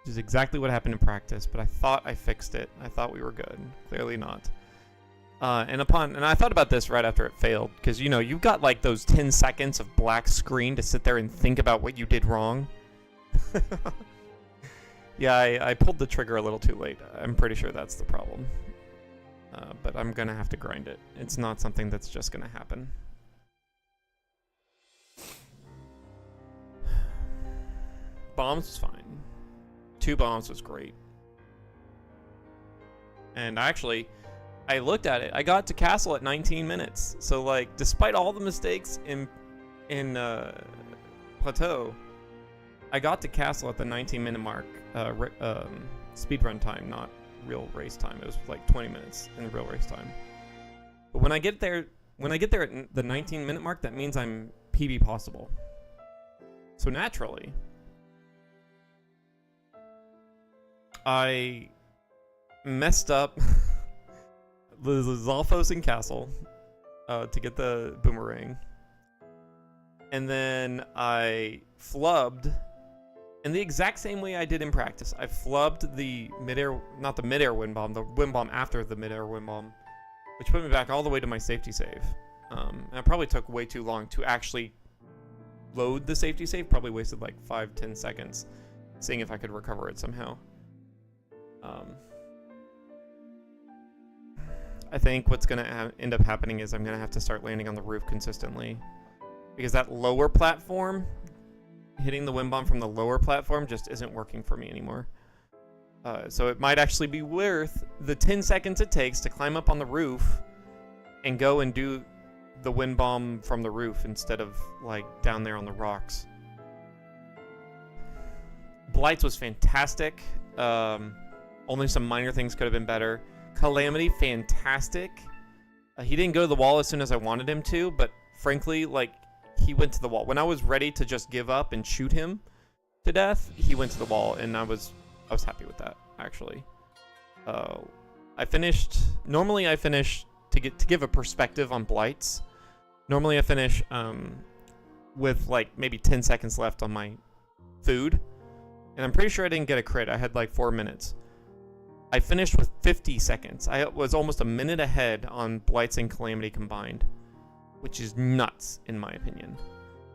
Which is exactly what happened in practice, but I thought I fixed it. I thought we were good. Clearly not. And I thought about this right after it failed, because you know you've got like those 10 seconds of black screen to sit there and think about what you did wrong. Yeah, I pulled the trigger a little too late. I'm pretty sure that's the problem. But I'm gonna have to grind it. It's not something that's just gonna happen. Bombs was fine. 2 bombs was great. And actually, I looked at it. I got to castle at 19 minutes. So like, despite all the mistakes in Plateau, I got to castle at the 19-minute mark. Speedrun time, not real race time. It was like 20 minutes in real race time. But when I get there at the 19-minute mark, that means I'm PB possible. So naturally, I messed up the Zalfos in Castle to get the boomerang. And then I flubbed in the exact same way I did in practice. I flubbed the midair, not the midair wind bomb, the wind bomb after the midair wind bomb, which put me back all the way to my safety save. And it probably took way too long to actually load the safety save. Probably wasted like 5-10 seconds seeing if I could recover it somehow. I think what's going to end up happening is I'm going to have to start landing on the roof consistently. Because that lower platform, hitting the wind bomb from the lower platform just isn't working for me anymore. So it might actually be worth the 10 seconds it takes to climb up on the roof and go and do the wind bomb from the roof instead of like down there on the rocks. Blights was fantastic. Only some minor things could have been better. Calamity, fantastic. He didn't go to the wall as soon as I wanted him to, but frankly, like, he went to the wall. When I was ready to just give up and shoot him to death, he went to the wall, and I was happy with that, actually. Normally I finish, to give a perspective on Blights, normally I finish with like maybe 10 seconds left on my food, and I'm pretty sure I didn't get a crit. I had like 4 minutes. I finished with 50 seconds. I was almost a minute ahead on Blights and Calamity combined, which is nuts in my opinion.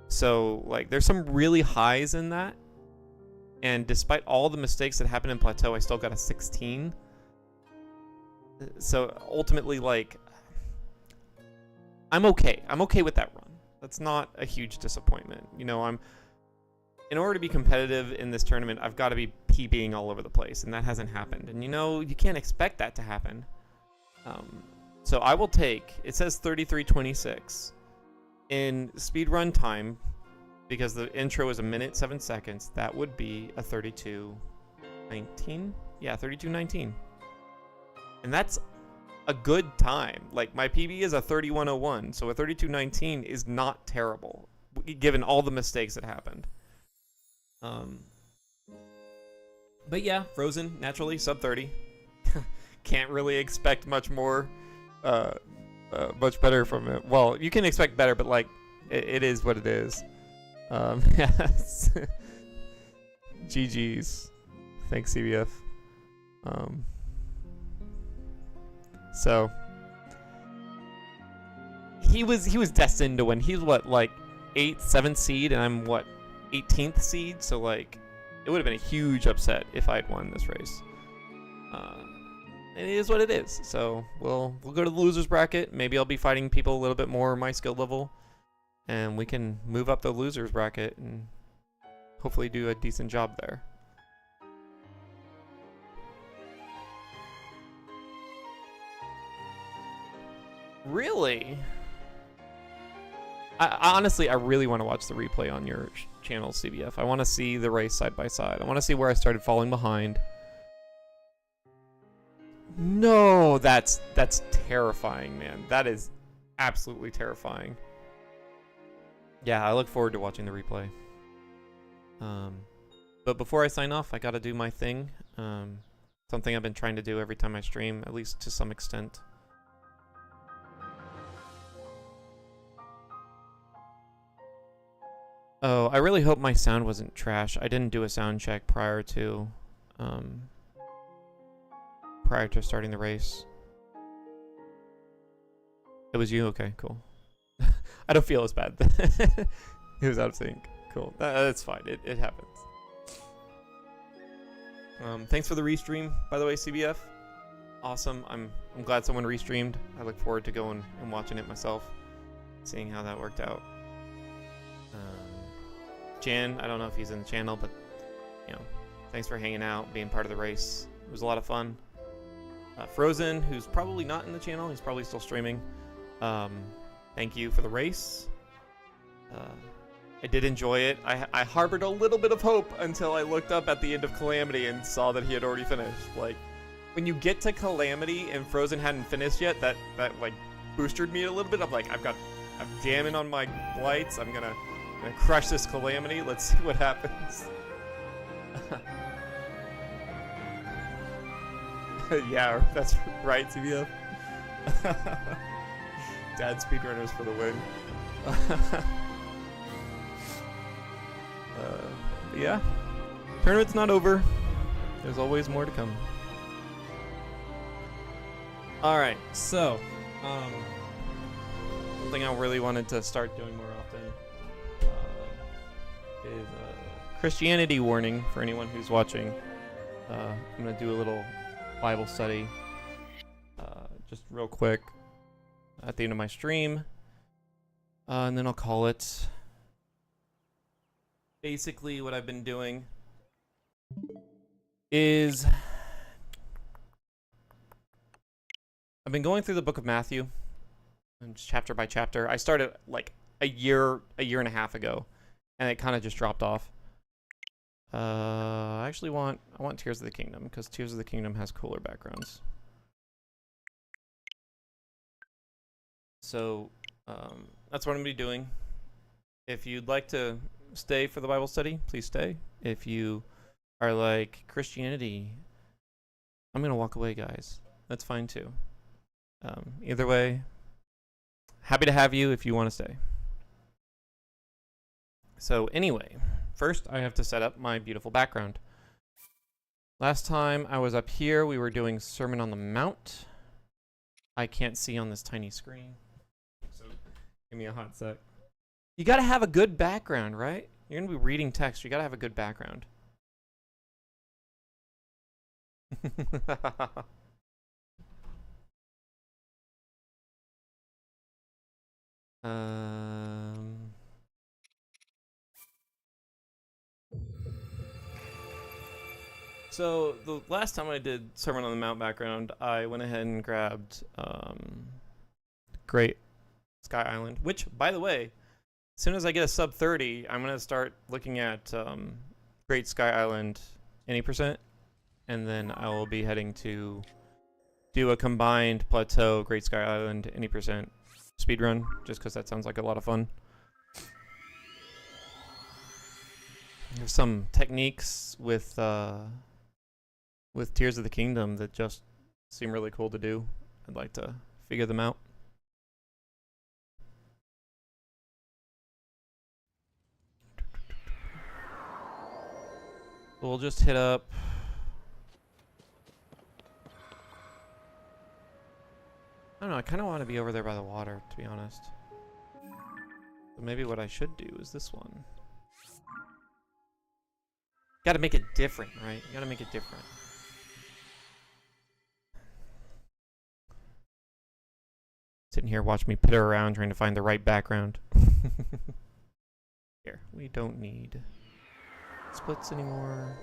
So like there's some really highs in that, and despite all the mistakes that happened in Plateau, I still got a 16. So ultimately, like, I'm okay with that run. That's not a huge disappointment. You know, in order to be competitive in this tournament, I've got to be PBing all over the place, and that hasn't happened. And you know, you can't expect that to happen. So I will take, it says 33:26 in speedrun time, because the intro is 1:07 seconds. That would be a 32:19. Yeah, 32:19. And that's a good time. Like, my PB is a 31:01, so a 32:19 is not terrible, given all the mistakes that happened. But yeah, Frozen, naturally, sub 30. Can't really expect much more, much better from it. Well, you can expect better, but like, it is what it is. Yes. GG's. Thanks, CBF. So he was destined to win. He's what, like 8th, 7th seed, and I'm what, 18th seed. So like, it would have been a huge upset if I'd won this race. It is what it is. So we'll go to the losers bracket. Maybe I'll be fighting people a little bit more my skill level, and we can move up the losers bracket and hopefully do a decent job there. Really? Honestly, I really want to watch the replay on your channel, CBF. I want to see the race side by side. I want to see where I started falling behind. No, that's terrifying, man. That is absolutely terrifying. Yeah, I look forward to watching the replay. But before I sign off, I gotta do my thing. Something I've been trying to do every time I stream, at least to some extent. Oh, I really hope my sound wasn't trash. I didn't do a sound check prior to starting the race. It was you? Okay, cool. I don't feel as bad. It was out of sync. Cool. That's fine. It happens. Thanks for the restream, by the way, CBF. Awesome. I'm glad someone restreamed. I look forward to going and watching it myself, seeing how that worked out. Jan, I don't know if he's in the channel, but you know, thanks for hanging out, being part of the race. It was a lot of fun. Frozen, who's probably not in the channel, he's probably still streaming. Thank you for the race. I did enjoy it. I harbored a little bit of hope until I looked up at the end of Calamity and saw that he had already finished. Like, when you get to Calamity and Frozen hadn't finished yet, that like boosted me a little bit. I'm like, I'm jamming on my lights. I'm gonna crush this Calamity. Let's see what happens. Yeah, that's right, CBF. Dad speedrunners for the win. Yeah, tournament's not over. There's always more to come. All right, so something I really wanted to start doing more often is Christianity warning for anyone who's watching. I'm gonna do a little Bible study, just real quick at the end of my stream, and then I'll call it. Basically, what I've been doing is I've been going through the book of Matthew, and chapter by chapter. I started like a year and a half ago, and it kind of just dropped off. I want Tears of the Kingdom, because Tears of the Kingdom has cooler backgrounds. So that's what I'm gonna be doing. If you'd like to stay for the Bible study, please stay. If you are like, Christianity, I'm gonna walk away, guys. That's fine too. Either way, happy to have you if you want to stay. So anyway, first I have to set up my beautiful background. Last time I was up here, we were doing Sermon on the Mount. I can't see on this tiny screen, so give me a hot sec. You gotta have a good background, right? You're gonna be reading text, you gotta have a good background. So the last time I did Sermon on the Mount background, I went ahead and grabbed Great Sky Island, which, by the way, as soon as I get a sub 30, I'm gonna start looking at Great Sky Island any %, and then I will be heading to do a combined plateau, Great Sky Island, any percent speedrun, just because that sounds like a lot of fun. There's some techniques with Tears of the Kingdom that just seem really cool to do. I'd like to figure them out. We'll just hit up. I don't know, I kind of want to be over there by the water, to be honest. So maybe what I should do is this one. Gotta make it different, right? You gotta make it different. Sitting here, watch me pitter around trying to find the right background. Here, we don't need splits anymore.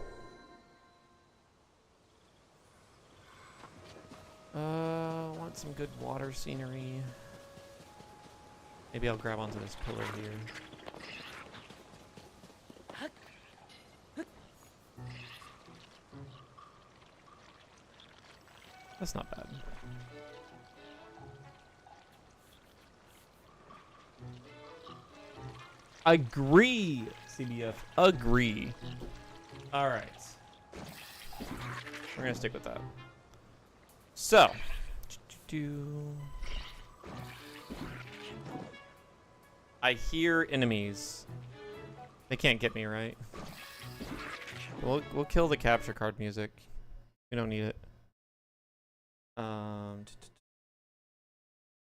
Want some good water scenery. Maybe I'll grab onto this pillar here. That's not bad. Agree, CBF. Agree. All right. We're gonna stick with that. So, I hear enemies. They can't get me, right? We'll kill the capture card music. We don't need it.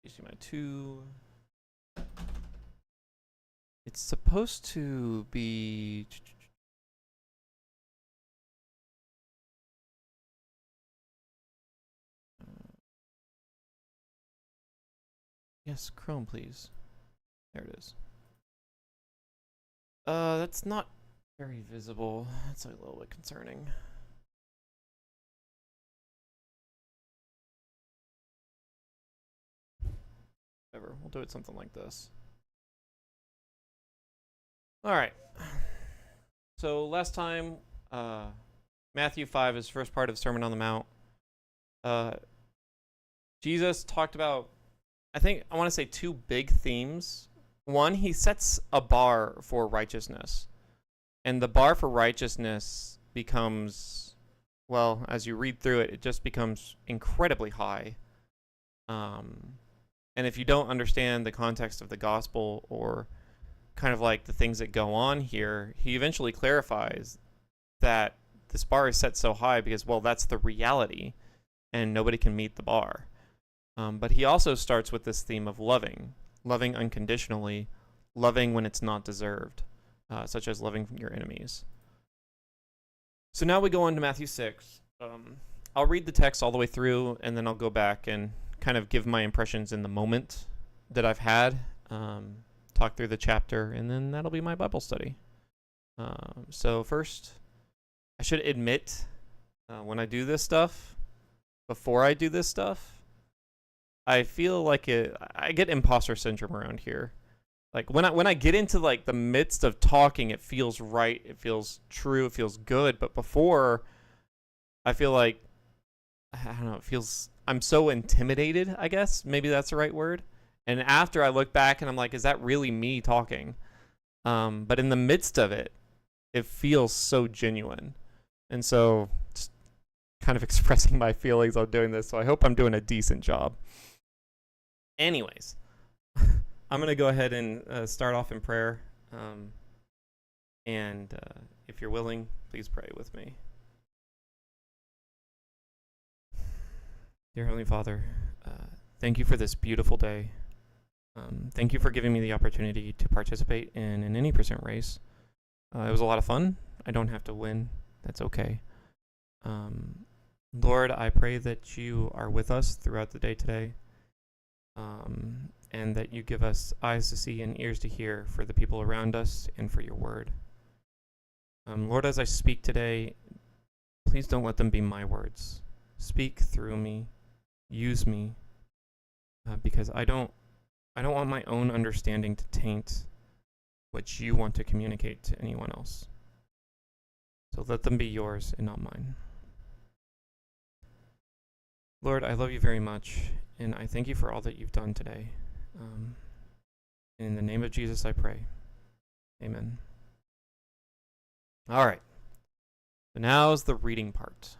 You see my 2. It's supposed to be. Yes, Chrome, please. There it is. That's not very visible. That's a little bit concerning. Whatever, we'll do it something like this. Alright. So last time, Matthew 5 is first part of Sermon on the Mount. Jesus talked about, I want to say 2 big themes. One, he sets a bar for righteousness. And the bar for righteousness becomes, well, as you read through it, it just becomes incredibly high. And if you don't understand the context of the gospel or kind of like the things that go on here, he eventually clarifies that this bar is set so high because, well, that's the reality and nobody can meet the bar. But he also starts with this theme of loving unconditionally, loving when it's not deserved, such as loving your enemies. So now we go on to Matthew 6. I'll read the text all the way through, and then I'll go back and kind of give my impressions in the moment that I've had, talk through the chapter, and then that'll be my Bible study. So first, I should admit, when I do this stuff, before I do this stuff, I feel like I get imposter syndrome around here. Like when I get into like the midst of talking, it feels right, it feels true, it feels good. But before, I feel like, I don't know, I'm so intimidated, I guess. Maybe that's the right word. And after I look back and I'm like, is that really me talking? But in the midst of it, it feels so genuine. And so just kind of expressing my feelings on doing this. So I hope I'm doing a decent job. Anyways, I'm going to go ahead and start off in prayer. And if you're willing, please pray with me. Dear Heavenly Father, thank you for this beautiful day. Thank you for giving me the opportunity to participate in an any percent race. It was a lot of fun. I don't have to win. That's okay. Lord, I pray that you are with us throughout the day today. And that you give us eyes to see and ears to hear for the people around us and for your word. Lord, as I speak today, please don't let them be my words. Speak through me, use me, because I don't want my own understanding to taint what you want to communicate to anyone else. So let them be yours and not mine. Lord, I love you very much, and I thank you for all that you've done today. In the name of Jesus, I pray. Amen. All right. So now's the reading part.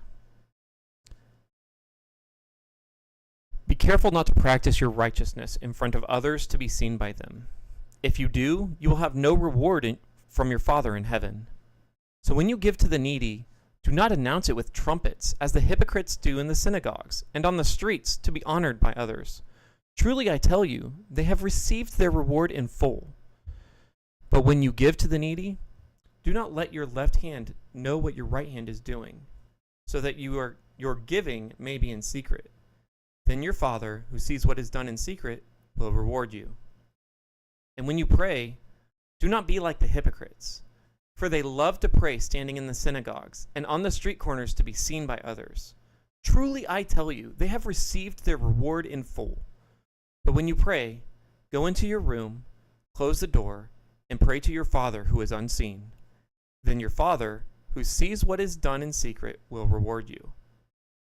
Be careful not to practice your righteousness in front of others to be seen by them. If you do, you will have no reward from your Father in heaven. So when you give to the needy, do not announce it with trumpets, as the hypocrites do in the synagogues and on the streets to be honored by others. Truly I tell you, they have received their reward in full. But when you give to the needy, do not let your left hand know what your right hand is doing, so that your giving may be in secret. Then your Father, who sees what is done in secret, will reward you. And when you pray, do not be like the hypocrites, for they love to pray standing in the synagogues and on the street corners to be seen by others. Truly I tell you, they have received their reward in full. But when you pray, go into your room, close the door, and pray to your Father who is unseen. Then your Father, who sees what is done in secret, will reward you.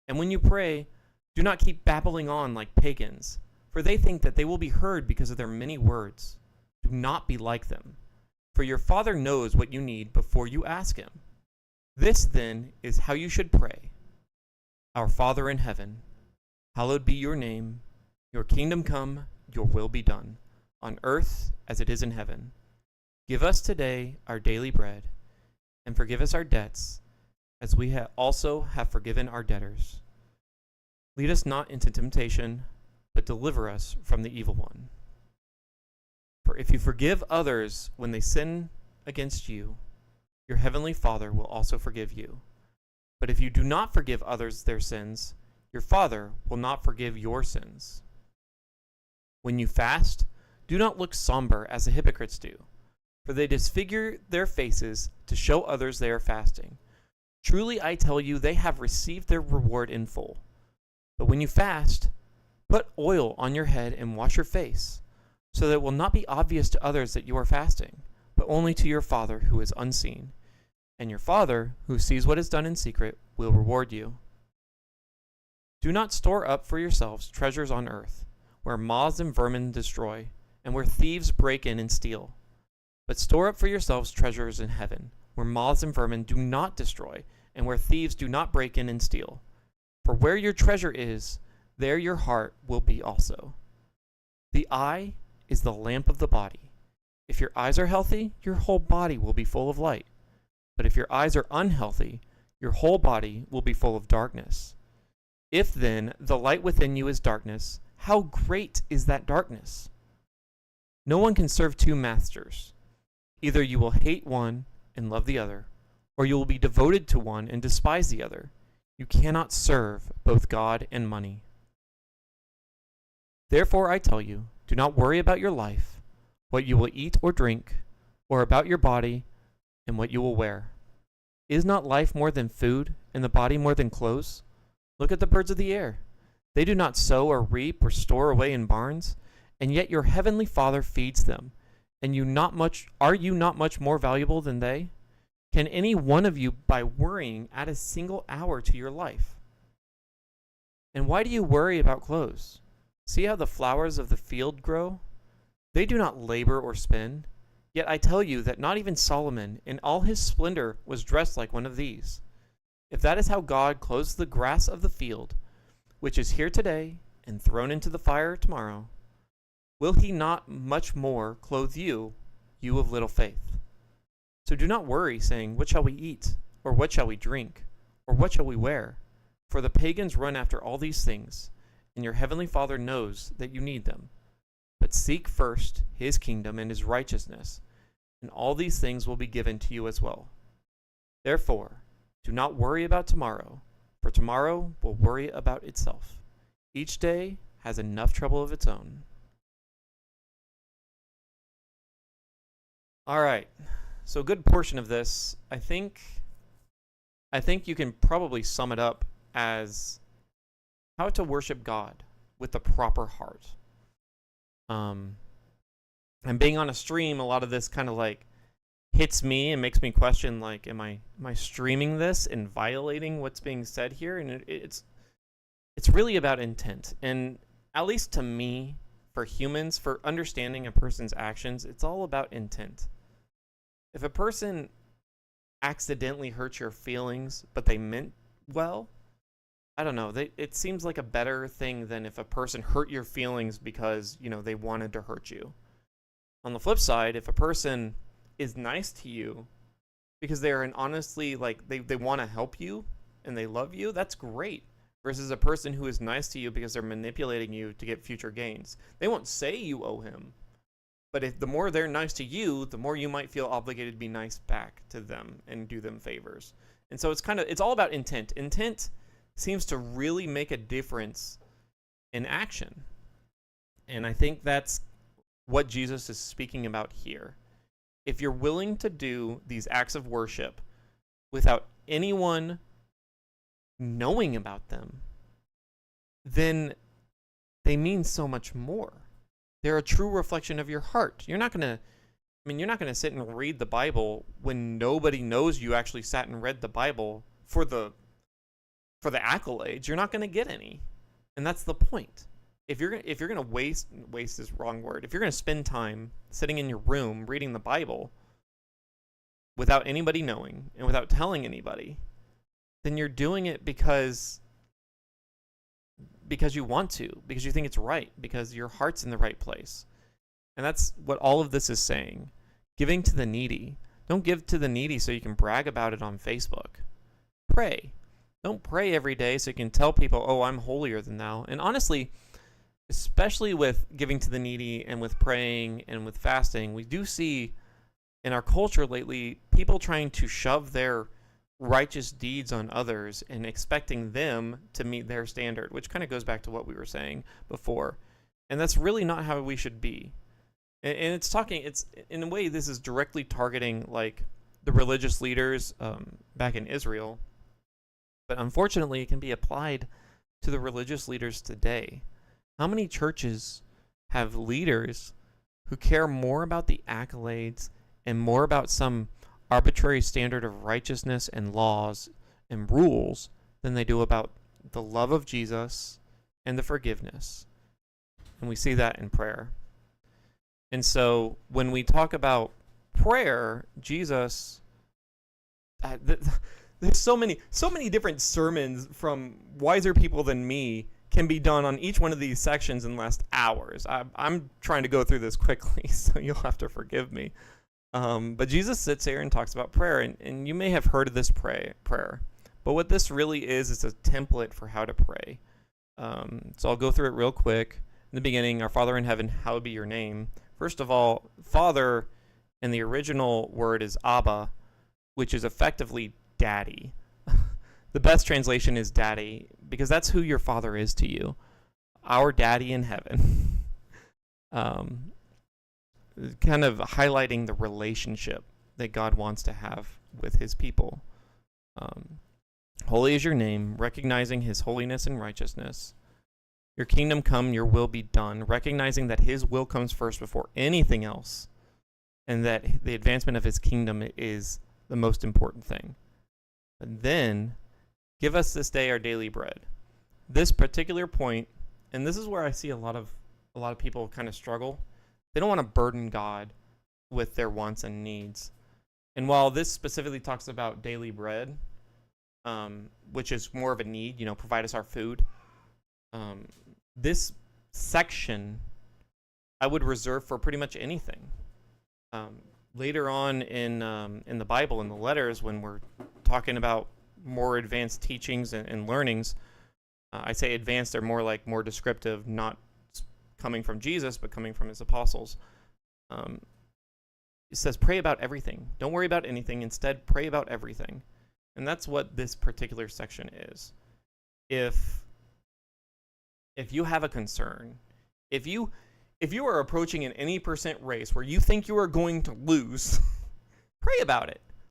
And when you pray, do not keep babbling on like pagans, for they think that they will be heard because of their many words. Do not be like them, for your Father knows what you need before you ask him. This, then, is how you should pray. Our Father in heaven, hallowed be your name. Your kingdom come, your will be done, on earth as it is in heaven. Give us today our daily bread, and forgive us our debts, as we also have forgiven our debtors. Lead us not into temptation, but deliver us from the evil one. For if you forgive others when they sin against you, your heavenly Father will also forgive you. But if you do not forgive others their sins, your Father will not forgive your sins. When you fast, do not look somber as the hypocrites do, for they disfigure their faces to show others they are fasting. Truly I tell you, they have received their reward in full. But when you fast, put oil on your head and wash your face, so that it will not be obvious to others that you are fasting, but only to your Father who is unseen. And your Father, who sees what is done in secret, will reward you. Do not store up for yourselves treasures on earth, where moths and vermin destroy, and where thieves break in and steal. But store up for yourselves treasures in heaven, where moths and vermin do not destroy, and where thieves do not break in and steal. For where your treasure is, there your heart will be also. The eye is the lamp of the body. If your eyes are healthy, your whole body will be full of light. But if your eyes are unhealthy, your whole body will be full of darkness. If then the light within you is darkness, how great is that darkness? No one can serve two masters. Either you will hate one and love the other, or you will be devoted to one and despise the other. You cannot serve both God and money. Therefore I tell you, do not worry about your life, what you will eat or drink, or about your body and what you will wear. Is not life more than food, and the body more than clothes? Look at the birds of the air. They do not sow or reap or store away in barns, and yet your heavenly Father feeds them. And are you not much more valuable than they? Can any one of you, by worrying, add a single hour to your life? And why do you worry about clothes? See how the flowers of the field grow? They do not labor or spin. Yet I tell you that not even Solomon, in all his splendor, was dressed like one of these. If that is how God clothes the grass of the field, which is here today and thrown into the fire tomorrow, will he not much more clothe you, you of little faith? So do not worry, saying, what shall we eat? Or what shall we drink? Or what shall we wear? For the pagans run after all these things, and your heavenly Father knows that you need them. But seek first his kingdom and his righteousness, and all these things will be given to you as well. Therefore, do not worry about tomorrow, for tomorrow will worry about itself. Each day has enough trouble of its own. All right, so a good portion of this, I think you can probably sum it up as how to worship God with the proper heart. And being on a stream, a lot of this kind of like hits me and makes me question, like, am I streaming this and violating what's being said here? And it's it's really about intent. And at least to me, for humans, for understanding a person's actions, it's all about intent. If a person accidentally hurts your feelings, but they meant well, I don't know. It seems like a better thing than if a person hurt your feelings because, they wanted to hurt you. On the flip side, if a person is nice to you because they are honestly, like, they want to help you and they love you, that's great. Versus a person who is nice to you because they're manipulating you to get future gains. They won't say you owe him, but if the more they're nice to you, the more you might feel obligated to be nice back to them and do them favors. And so it's all about intent. Intent seems to really make a difference in action. And I think that's what Jesus is speaking about here. If you're willing to do these acts of worship without anyone knowing about them, then they mean so much more. They're a true reflection of your heart. You're not going to sit and read the Bible when nobody knows you actually sat and read the Bible for the accolades. You're not going to get any. And that's the point. If you're going to waste is the wrong word. If you're going to spend time sitting in your room reading the Bible without anybody knowing and without telling anybody, then you're doing it because you want to, because you think it's right, because your heart's in the right place. And that's what all of this is saying. Giving to the needy. Don't give to the needy so you can brag about it on Facebook. Pray. Don't pray every day so you can tell people, oh, I'm holier than thou. And honestly, especially with giving to the needy and with praying and with fasting, we do see in our culture lately people trying to shove their righteous deeds on others and expecting them to meet their standard, which kind of goes back to what we were saying before. And that's really not how we should be. And it's in a way, this is directly targeting like the religious leaders back in Israel. But unfortunately, it can be applied to the religious leaders today. How many churches have leaders who care more about the accolades and more about some arbitrary standard of righteousness and laws and rules than they do about the love of Jesus and the forgiveness? And we see that in prayer. And so when we talk about prayer, Jesus, there's so many different sermons from wiser people than me can be done on each one of these sections in the last hours. I'm trying to go through this quickly, so you'll have to forgive me. But Jesus sits here and talks about prayer, and you may have heard of this prayer. But what this really is a template for how to pray. So I'll go through it real quick. In the beginning, our Father in heaven, hallowed be your name. First of all, Father in the original word is Abba, which is effectively daddy. The best translation is daddy, because that's who your father is to you. Our daddy in heaven. Kind of highlighting the relationship that God wants to have with his people. Holy is your name, recognizing his holiness and righteousness. Your kingdom come, your will be done, recognizing that his will comes first before anything else, and that the advancement of his kingdom is the most important thing. And then, give us this day our daily bread. This particular point, and this is where I see a lot of people kind of struggle. They don't want to burden God with their wants and needs. And while this specifically talks about daily bread, which is more of a need, provide us our food, this section I would reserve for pretty much anything. Later on in the Bible, in the letters, when we're talking about more advanced teachings and learnings, I say advanced, they're more descriptive, not coming from Jesus, but coming from his apostles. It says, pray about everything. Don't worry about anything. Instead, pray about everything. And that's what this particular section is. If you have a concern, if you are approaching an any percent race where you think you are going to lose, pray about it.